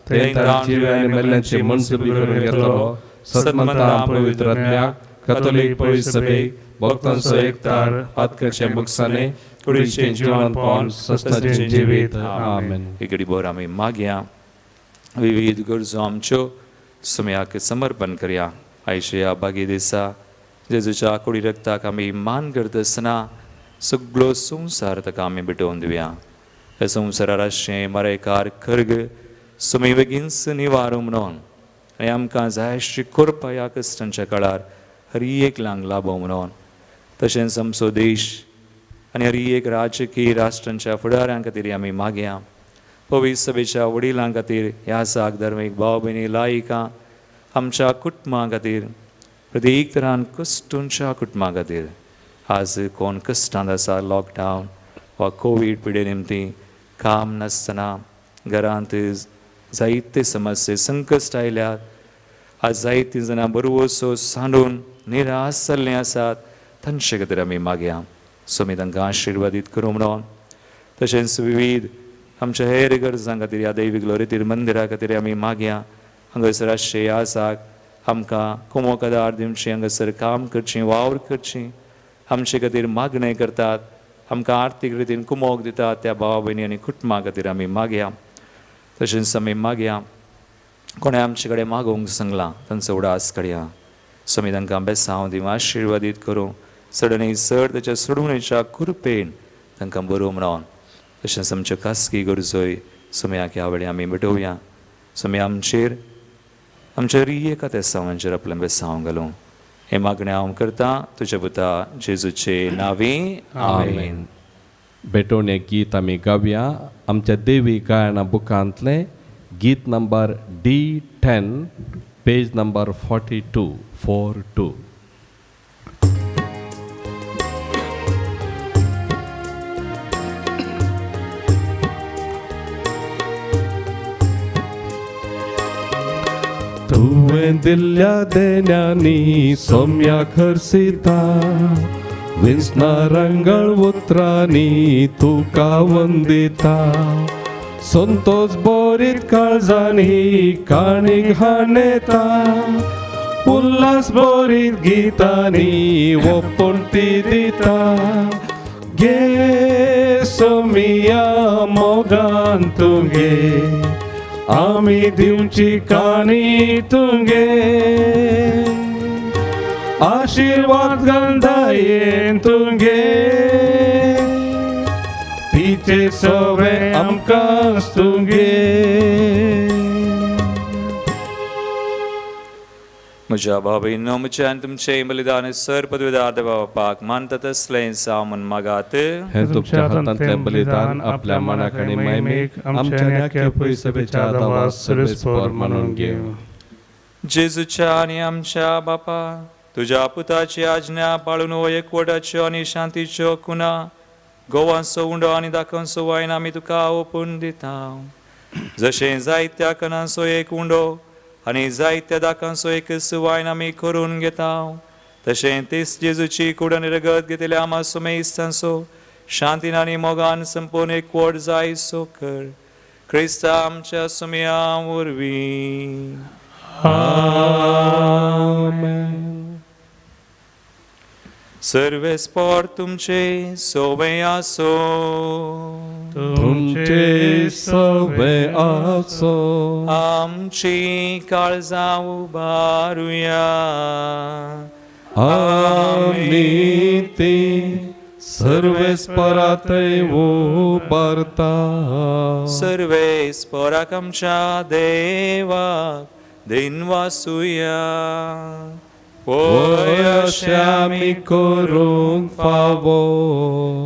थंय ताणें जिवे आनी मेल्ल्यांची मनसुबी करून घेतलो. सतमंता पवित्र आत्म्याक कॅथोलीक पवित्र सभेक भक्तांचो एकतार पातकाचे मुक्साने कुडीचें जिवंतपण सस्ताचें जिवीत. आमेन. एक बोर आमी मागया. विविध गरजो आमच्यो सुम्याक समर्पण करया. आयच्या बागी दिसा जेजूच्या कुडी रक्ताक आमी मान करता आसतना सगळो संवसार ताका आमी भेटोवन दिवया. हे संवसारार आसचें मरेकार खर्ग सुमी बेगीनच निवारो म्हणून आनी आमकां जाय आसची करपा ह्या कश्टांच्या काळार हर एकल्यांक लाभो म्हणून. तशेंच आमचो देश आनी हर एक राजकीय राष्ट्रांच्या फुडाऱ्यां खातीर आमी मागया. पवित्र सभेच्या वडिलां खातीर ह्या साक धर्मीक भाव भयणी लायिकां आमच्या कुटुंबां खातीर प्रत्येक तरान कश्टांच्या कुटुंबां खातीर आज कोण कश्टांत आसा लॉकडावन वा कोवीड पिडे निमती काम नासतना घरांत जायते समस्ये संकश्ट आयल्यात. आज जायतीं जाणां बरोवसो सांडून निराश जाल्लीं आसात तांचे खातीर आमी मागया. सोमी तांकां आशिर्वादीत करूं म्हणून. तशेंच विविध आमच्या हेर गरजां खातीर ह्या दैवीक लोरीतीर मंदिरा खातीर आमी मागया. हांगासर आसचे ह्या आसाक आमकां कुमोक आदार दिवचें, हांगासर काम करचें, वावर करचें. आमचे खातीर मागणें करतात, आमकां आर्थीक रितीन कुमोक दितात त्या भावा भयणी आनी कुटुंबां खातीर आमी मागया. तशेंच आमी मागया कोणें आमचे कडेन मागोवंक सांगलां तांचो उडास काडया. स्वामी तांकां बेसांव दिवं, आशिर्वादीत करूं, चडनी चड ताच्या सोडवणेच्या कृपेन तांकां बरो म्हणून. तशेंच आमच्यो खासगी गरजोय सुम्याक ह्या वेळी आमी मिटोवया. सुमी आमचेर आमच्या एका तेसांवांचेर आपलें बेसांव घालूं. हें मागणें हांव करतां तुज्या पुता जेजूचे नांवी. आमेन. भेटोवन एक गीत आमी गावया. आमच्या देवी गायना बुकांतलें गीत नंबर D10 पेज नंबर 42. तुवें दिल्ल्या देण्यांनी सोम्या खर्सिता विंसना रंगळ उतरांनी तुका वंदिता. संतोष बोरीत काळजांनी काणीक हाणेता, उल्हास बोरीत गितांनी ओपून ती दिता. गे सोमिया मोगान तुगे आमी दिवची काणी तुगे. आशीर्वाद गंधायेन तुगे तिचे सोवे आमकां तुगे. म्हज्या भावयनो म्हज्यान तुमचे बलिदान सर पदवीदार देवा बापाक मानता तसलें सामन मागात. हे तुमच्या हातांतलें बलिदान आपल्या मनाक आनी मैमीक आमच्या नेक्या पयसभेच्या दावा सर्वेस्पर मानून घेव. जेजूच्या आनी आमच्या बापा तुज्या पुताची आज्ञा पाळून हो एकवटाच्यो आनी शांतीच्यो खुना गोवांचो उंडो आनी दाखोवचो वायन आमी तुका ओपून दिता. जशें जायत्या कणांचो एक उंडो आनी जायत्या दाकांचो एकच वायन आमी करून घेता, तशें तेच जेजूची कूड आनी रगत घेतिल्ल्या आमा सुमेस्तांचो शांतीन आनी मोगान संपूर्ण एकवट जायसो कर. ख्रिस्ता आमच्या सुमया वरवीं सर्वेस्पर तुमचे सोबे आसो. तुमचे सवे आसो. आमची काळजां उबारुया. आमी ती सर्वेस्परातय उबारता. सर्वेस्पराक आमच्या देवाक दिनवासुया. ओय अशें आमी करूंक फावो.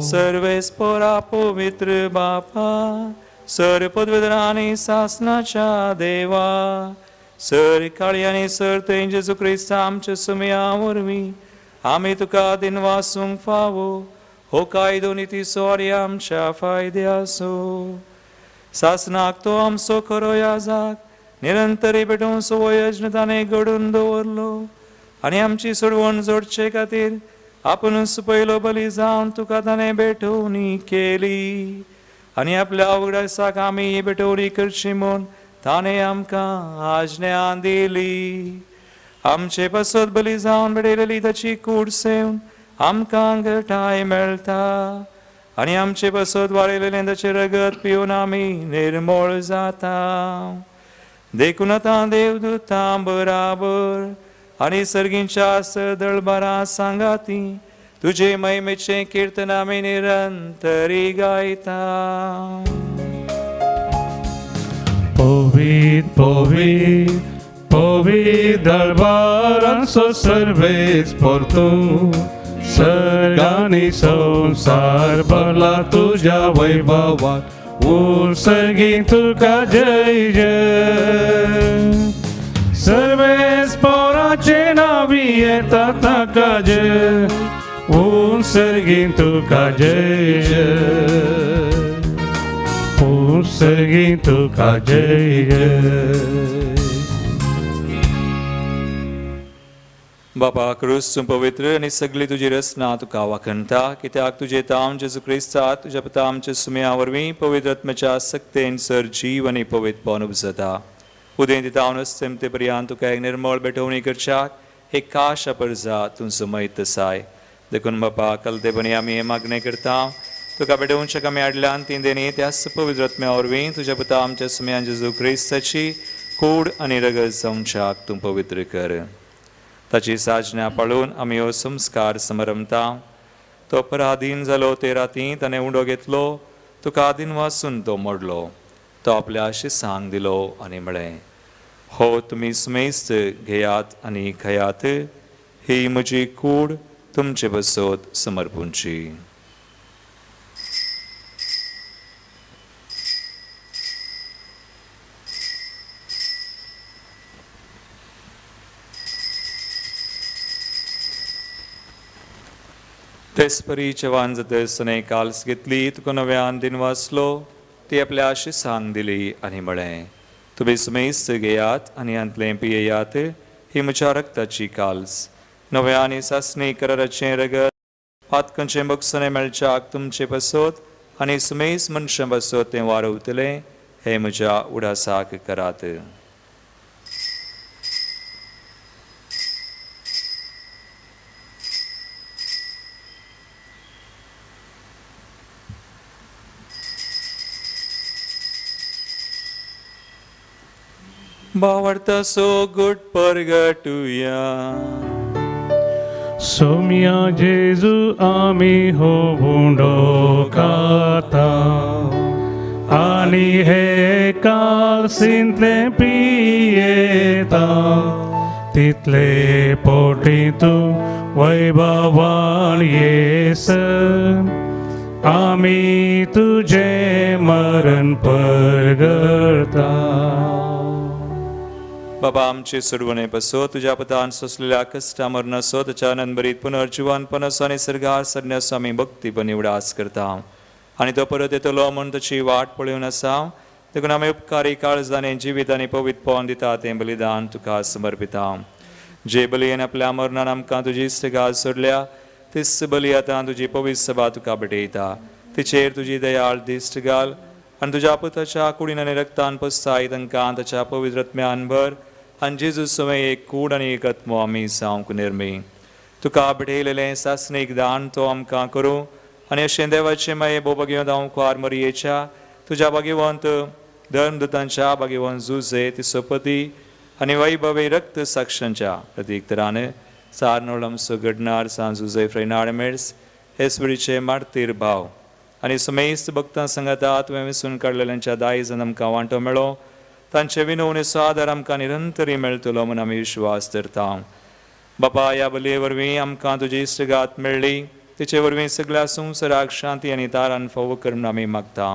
सर्वेस्परा पवित्र बापा, सर पदवीधर आनी सासनाच्या देवा, सर काळी आनी सर थंय जेजू क्रिस्त आमच्या सुमया वरवीं आमी तुका दिनवासूंक फावो. हो कायदो निती सोरी आमच्या फायदे आसो. सासनाक तो आमचो खरो याजाक निरंतरी भेटून सो यज्ञ ताणें घडून दवरलो. आनी आमची सोडवण जोडचे खातीर आपुणूच पयलो बली जावन तुका ताणें भेटवणी केली. आनी आपल्या आवडासाक आमी ही भेटवणी करची म्हूण ताणें आमकां आज्ञा दिली. आमचे पासत बली जावन भेटयलेली ताची कूड सेवन आमकां घटाय मेळटा. आनी आमचे पासत वाडयलेलें ताचें रगत पिवन आमी निर्मळ जाता. देखून आतां देवदूतां बराबर आनी सर्गींच्या दळबारां सांगाती तुजे महिमेचें कीर्तन आमी निरंतरी गायता. Povit, povit, povit दरबारांचो सर्वेच परतू. सर्गांनी संसार भरला तुझ्या वैभवात. उर्सगी तुका जय जय. सर्वेच पोराचे नावी येता ताका जय. उर्सगी तुका जय जय. उर्सगी तुका जय जय. बापा क्रूस तूं पवित्र आनी सगळी तुजी रचना तुका वाखणटा. कित्याक तुजे ताम जेजू क्रिस्ता तुज्या पिता आमच्या सुमया वरवीं पवित्र आत्म्याच्या सक्तेन सर जीव आनी पवित्रपण उपजता. उदें दिता हांव नसतें ते पर्यंत तुका एक निर्मळ भेटवणी करच्याक एक काशा परजा तुमचो मैत साय. देखून बापा कलतेपणी आमी हे मागणें करता. तुका भेटोवनशाक आमी हाडल्यान ती देणी त्याच पवित्र आत्म्या वरवीं तुज्या पिता आमच्या सुमयान जेजू क्रिस्ताची कूड आनी रगत जावनशाक तूं पवित्र कर. ताची साजण्या पाळून आमी हो संस्कार समरमता. तो पराधीन जालो ते राती ताणें उंडो घेतलो. तुका आदीन वाचून तो मोडलो. तो आपल्या शिसांक दिलो आनी म्हळें, हो तुमी सुमेस्त घेयात आनी खयात. ही म्हजी कूड तुमचे बसत समर्पूंची. तेसपरी चेवान जातसने काल्स घेतली. तुका नव्यान दिन वाचलो. ती आपल्या शिसांक दिली आनी म्हळें, तुमी सुमेस्त घेयात आनी अंतलें पियेयात. ही म्हज्या रक्ताची काल्स, नव्या आनी सासणी कराराचें रगत. पातकांचें बक्षणें मेळच्याक तुमचे बसत आनी सुमेस्त मनशां बसत तें वारवतलें. हे म्हज्या उडासाक करात. बावडता सो गुट परगटुया. सोम्या जेजू आमी हो बुंडो खाता. आनी हे काल्सिंतले पियेता. तितले पोटी तू वैभवान येस. आमी तुझे मरण परगडता. बाबा आमचे सोडवणे पसो तुझ्या पतान सोसलेल्या कष्टा मरणासो त्याच्या आनंदभरीत पुनर्जीवन असो आणि सर्गार सरण्यासो आमी भक्तीपणी उडास करता. आणि तो परत येतलो म्हूण ताची वाट पळोवन आसा. देखून आमी उपकारी काळजाने जिवीत आनी पवित्रपण दिता तें बलिदान तुका समर्पिता. जे बलयेन आपल्या मरणान आमकां तुजी इश्टगाळ सोडल्या तीच बली आतां तुजी पवित्र सभा तुका भेटयता. तिचेर तुजी दयाळ दिश्ट घाल आनी तुज्या पुताच्या कुडीन आनी रक्तान पुसताय तांकां ताच्या पवित्रत्म्यान भर आनी जेजू सुमे एक कूड आनी एक आत्मो आमी जावंक निर्मी तुका बडयलेलें सासणीक दान तो आमकां करूं आनी अशें देवाचे माये बोबगियो दावकार मरियेच्या तुज्या भाग्यवंत धर्मदूतांच्या भाग्यवंत जुजे तिसोपती आनी वैभवे रक्त साक्षांच्या प्रतीक तरान सारनोळम सुगडनार सांजुजे फ्रेनाडमेर्स हेसबरीचे मार्तीर भाव आनी समेस्त भक्तां संगता तुवें विसून काडलेल्यांच्या दायजान आमकां वांटो मेळो तांचे विनवणे आदार आमकां निरंतरी मेळटलो म्हूण आमी विश्वास धरता बापा ह्या बलये वरवीं आमकां तुजी इश्टगात मेळ्ळी तिचे वरवीं सगळ्या संवसाराक शांती आनी तारान फोव करून आमी मागता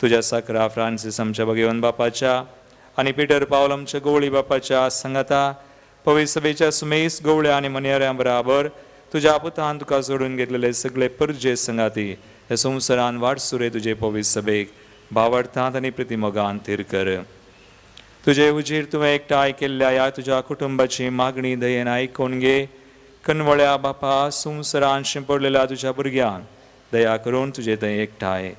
तुज्या साकरा फ्रांसीस आमच्या भगवंत बापाच्या आनी पिटर पावल आमच्या गवळी बापाच्या संगता पवित्र सभेच्या सुमेस गवळ्या आनी मनेऱ्यां बराबर तुज्या पुतान तुका जोडून घेतलेले सगळे परजे संगाती हे संवसारान वाडसुरे तुजे पवित्र सभेक भावार्थांत आनी प्रतिमोगान थीर कर तुजे उजीर तुवें एकठांय केल्ल्या ह्या तुज्या कुटुंबाची मागणी दयेन आयकून घे कनवळ्या बापा संवसारान शिंपडलेल्या तुज्या भुरग्यांक दया करून तुजे थंय एकठांय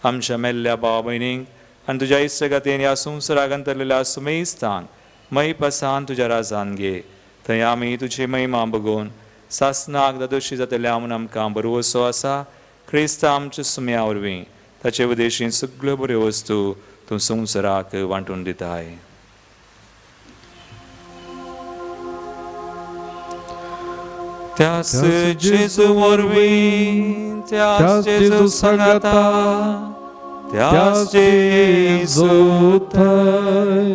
आमच्या मेल्ल्या भाव भयणींक आनी तुज्या इश्टगतीन ह्या संवसाराक अंतरलेल्या सुमेस्तांक मै पसान तुज्या राजान घे थंय आमी तुजी महिमा बघून सासनाक दादोशी जातल्या म्हूण आमकां बरोवसो आसा क्रिस्ता आमच्या सुम्या वरवीं ताचे उद्देशीन सगळ्यो बऱ्यो वस्तू तूं संवसाराक वांटून दिताय त्याच जेजू वरवीं त्याच जेजू संगता त्याच जेजू थंय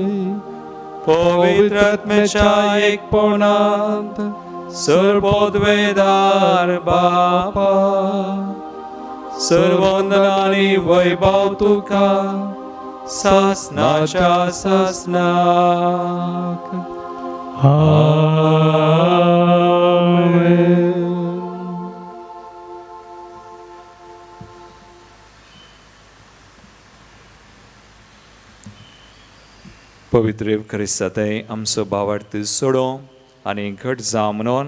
पवित्र आत्म्याच्या एकपणांत सर्वोद्वेदार बापा सर्ववंदनानी वैभव तुका सासनाच्या सासनाक आमेन. पवित्र क्रिस्तांतय आमचो भावार्थ सोडो आनी घट जावं म्हणून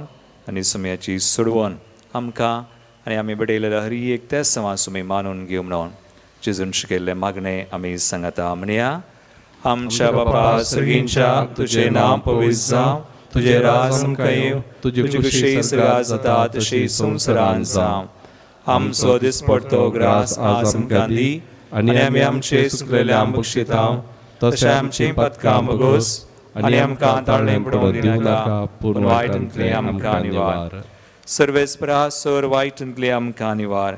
आनी सुम्याची सोडवण आमकां आनी आमी बडयलेल्या हरी एक त्या सवा सुमी मानून घेवं म्हणून जेजून शिकयल्ले मागणे आमी सांगता म्हणया आमच्या बापा सर्गींच्या तुझे नाम पवित्र जावं तुझे राज आमकां येवं तुजी कुशी सगळ्या जाता तशी संवसारान जावं आमचो दिसपडटो ग्रास आज आमकां दी आनी आमी आमचे सुकलेल्या बक्षिता तशें आमची पदकां बगोस आनी आमकां ताळ्ळें पडोवं दिनाका पूण वायटांतले आमकां निवार सर्वेस्परा सर वायटांतले आमकां निवार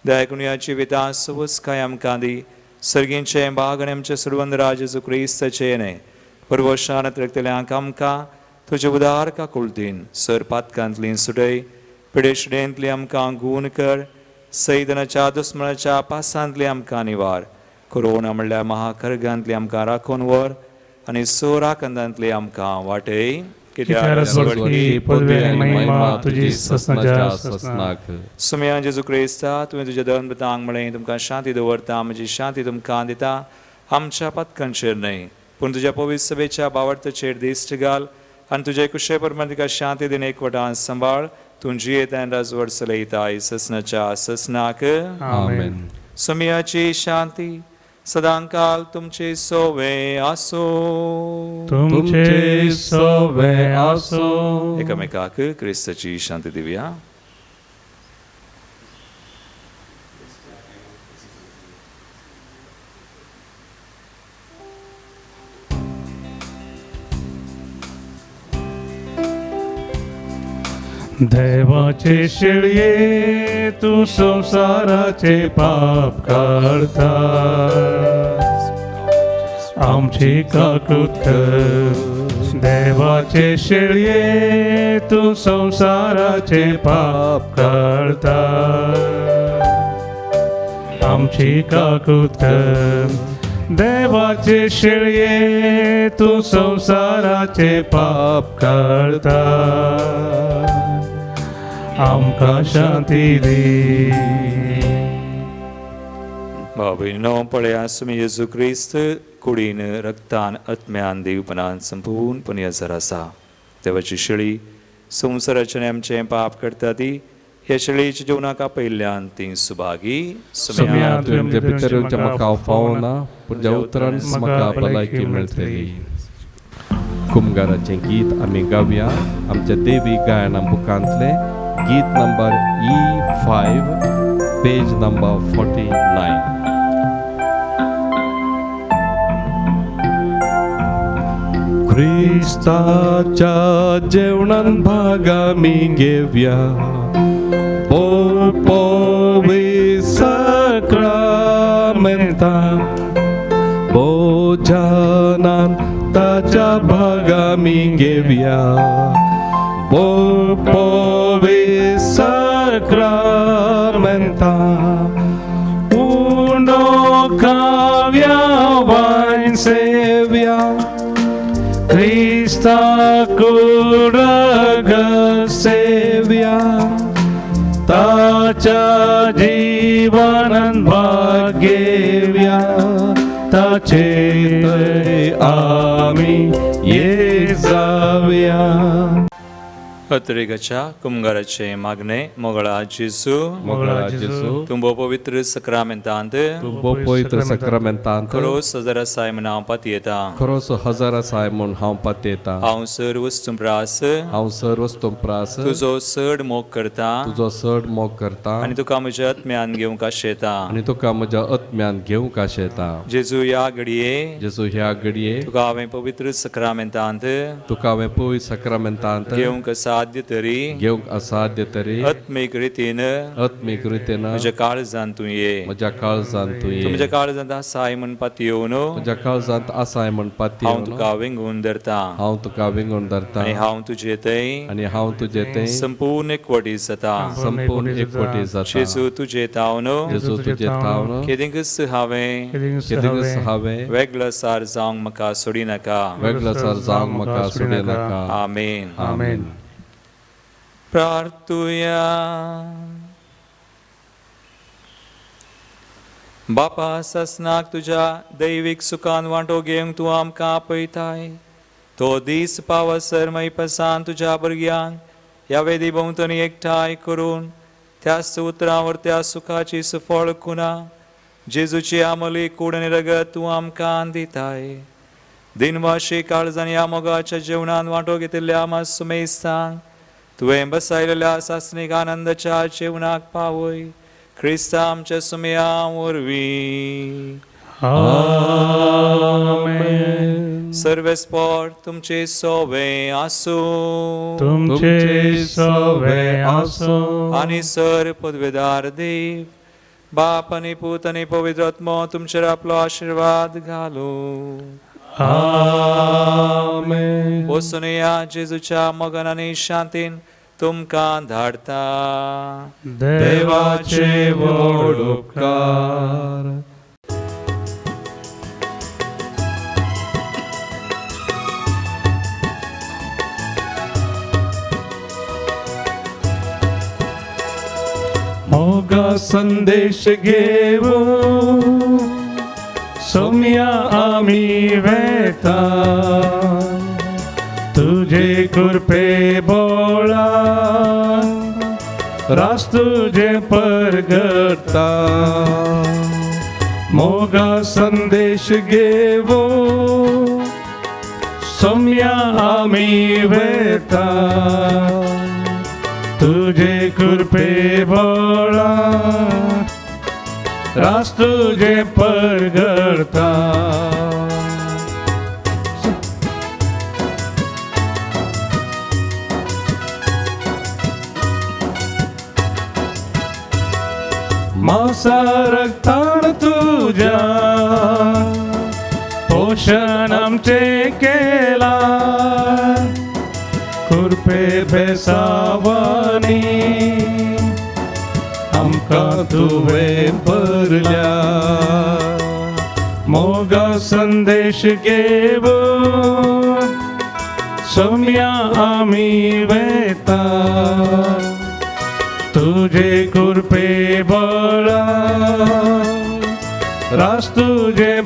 दयाकुण्याची विता सवस्काय आमकां दी सर्गींचे बाग आनी आमचे सुडवंद राज जेजू क्रिस्ताचे न्हय परवशानत रक्तल्यांक आमकां तुजे उदार काकुळतीन सर पातकांतली सुटय पिडेशडेंतली आमकां गूण कर सैदनाच्या दुस्मनाच्या पासांतली आमकां निवार कोरोना म्हणल्यार महाकरगांतली आमकां राखून व्हर आनी सोराकंदांतली आमकां वाटय सुम्या जेजू क्रिस्ता तुवें तुज्या धर्मतांक म्हळें तुमकां शांती दवरता म्हजी शांती तुमकां दिता आमच्या पथकांचेर न्हय पूण तुज्या पवित्र सभेच्या भावार्थाचेर दिश्ट घाल आनी तुजे कुशे परमेन तुका शांती दिन एकवटान सांबाळ तूं जियेतान राजवट चलयताय ससनाच्या ससनाक आमेन. सुम्याची शांती सदांकाल तुमचे सोवे आसो तुमचे सोवे आसो. एकामेकाक क्रिस्ताची शांती दिवया. देवाचे शिळये तू संसाराचे पाप काढता आमची काकूत कर. देवाचे शिळये तू संसाराचे पाप काढता आमची काकूत कर. देवाचे शिळये तू संसाराचे पाप काढता आमकां शांती दी. भावभयणीनो पळया सुमी येजू क्रिस्त कुडीन रक्तान आत्म्यान देवपणान संपूर्णपणे हजर आसा. देवाची शिळी संवसाराचे आमचे पाप करता ती ह्या शेळीच्या जेवणाका पहिल्यान ती सुभागी सुम्या तुमच्या पितरांच्या म्हाका फावना पुढच्या उत्तरान म्हाका भलायकी मेळटली कुमगाराचें गीत आमी गावया आमच्या देवी गायना बुकांतले गीत नंबर E5 पेज नंबर 49 ख्रिस्ताच्या जेवणान भाग आमी घेवया पोवी सक्रामेंता भोजनान ताच्या भाग आमी घेवया पोवी सक्रामेंता उनो खावया वाइन सेवया Krista कुरग सेव्या ताच्या जीवनान भाग्यव्या ताचे आमी ये जाव्या अत्रेगाच्या कुमगाराचे मागणे मोगळा जेसू तुंबो पवित्र सक्रामेंतांत तुंबो पवित्र सक्रामेंतांत खरोस हजार साय म्हण हांव पातयेता खरोस हजार आसाय म्हूण हांव पातयेता हांव सर्व स्तुंप्रास हांव सर्व स्तोप्रास तुजो चड मोग करता तुजो चड मोग करता आनी तुका म्हज्या आत्म्यान घेवंक आशेता आनी तुका म्हज्या आत्म्यान घेवंक आशेता जेजू ह्या घडये जेजू ह्या घडये तुका हांवें पवित्र सक्रामेंतांत तुका हांवें पवित्र सक्रामेंतांत घेवंक साध्य तरी घेवंक असाध्य तरी आत्मीक रितीन आत्मीक रितीन म्हज्या काळजांत तूं ये म्हज्या काळजांत तूं तूं ये म्हज्या काळजांत आसाय म्हण पातयेवन म्हज्या काळजांत आसाय म्हण हांव पातयेवन तुका विंगून धरता हांव तुका विंगून धरता आनी हांव तुजे थंय आनी हांव तुजे तें संपूर्ण एकवटी जाता संपूर्ण एकवटी जाता जेजू तुजे तावन जेजू तुजे तावन केदिंगस हांवें केदिंगस हांवें वेगळो सार जावंक म्हाका सोडी नाका वेगळो सर जावंक म्हाका सोडे नाका आमेन आमेन प्रार्थुया बापा ससनाक तुझ्या दैवीक सुखान वांटो घेवंक तूं आमकां आपयताय तो दीस पावसर मैपसान तुझ्या भुरग्यांक ह्या वेदी भोंवतणी एकठांय करून त्या उतरांवर त्या सुखाची सुफळ कुना जेजूची आमली कूड आनी रगत तूं आमकां दिताय दिनवाशी काळजान ह्या मोगाच्या जेवणान वांटो घेतिल्ल्या आमा सुमेस्तांक तुवें बसयलेल्या सासणीक आनंदाच्या जेवणाक पावय ख्रिस्ता आमच्या सुमया वरवीं आमेन सर्वेस्पोर तुमचे सोवे आसूं तुमचे सवे आसो आनी सर पदवेदार देव बाप आनी पूत आनी पवित्र आत्मो तुमचेर आपलो आशीर्वाद घालूं आमेन वचून या जेजूच्या मोगान आनी शांतीन तुमकां धाडता देवाचे व्हड उपकार मोगा संदेश घेऊ सोम्या आम्ही वेता तुझे कृपे बोळा रास तुझे परगटा मोगा संदेश घेऊ सोम्या आम्ही वेता तुझे कृपे बोळा रास तुझे परगटा मांसा रक्तान तुझ्या पोषण आमचे केला कृपे बेसावानी आमकां तुवें भरल्या मोगा संदेश घेवन सोम्या आमी वेता तुझे कृपे बळा रास तुझे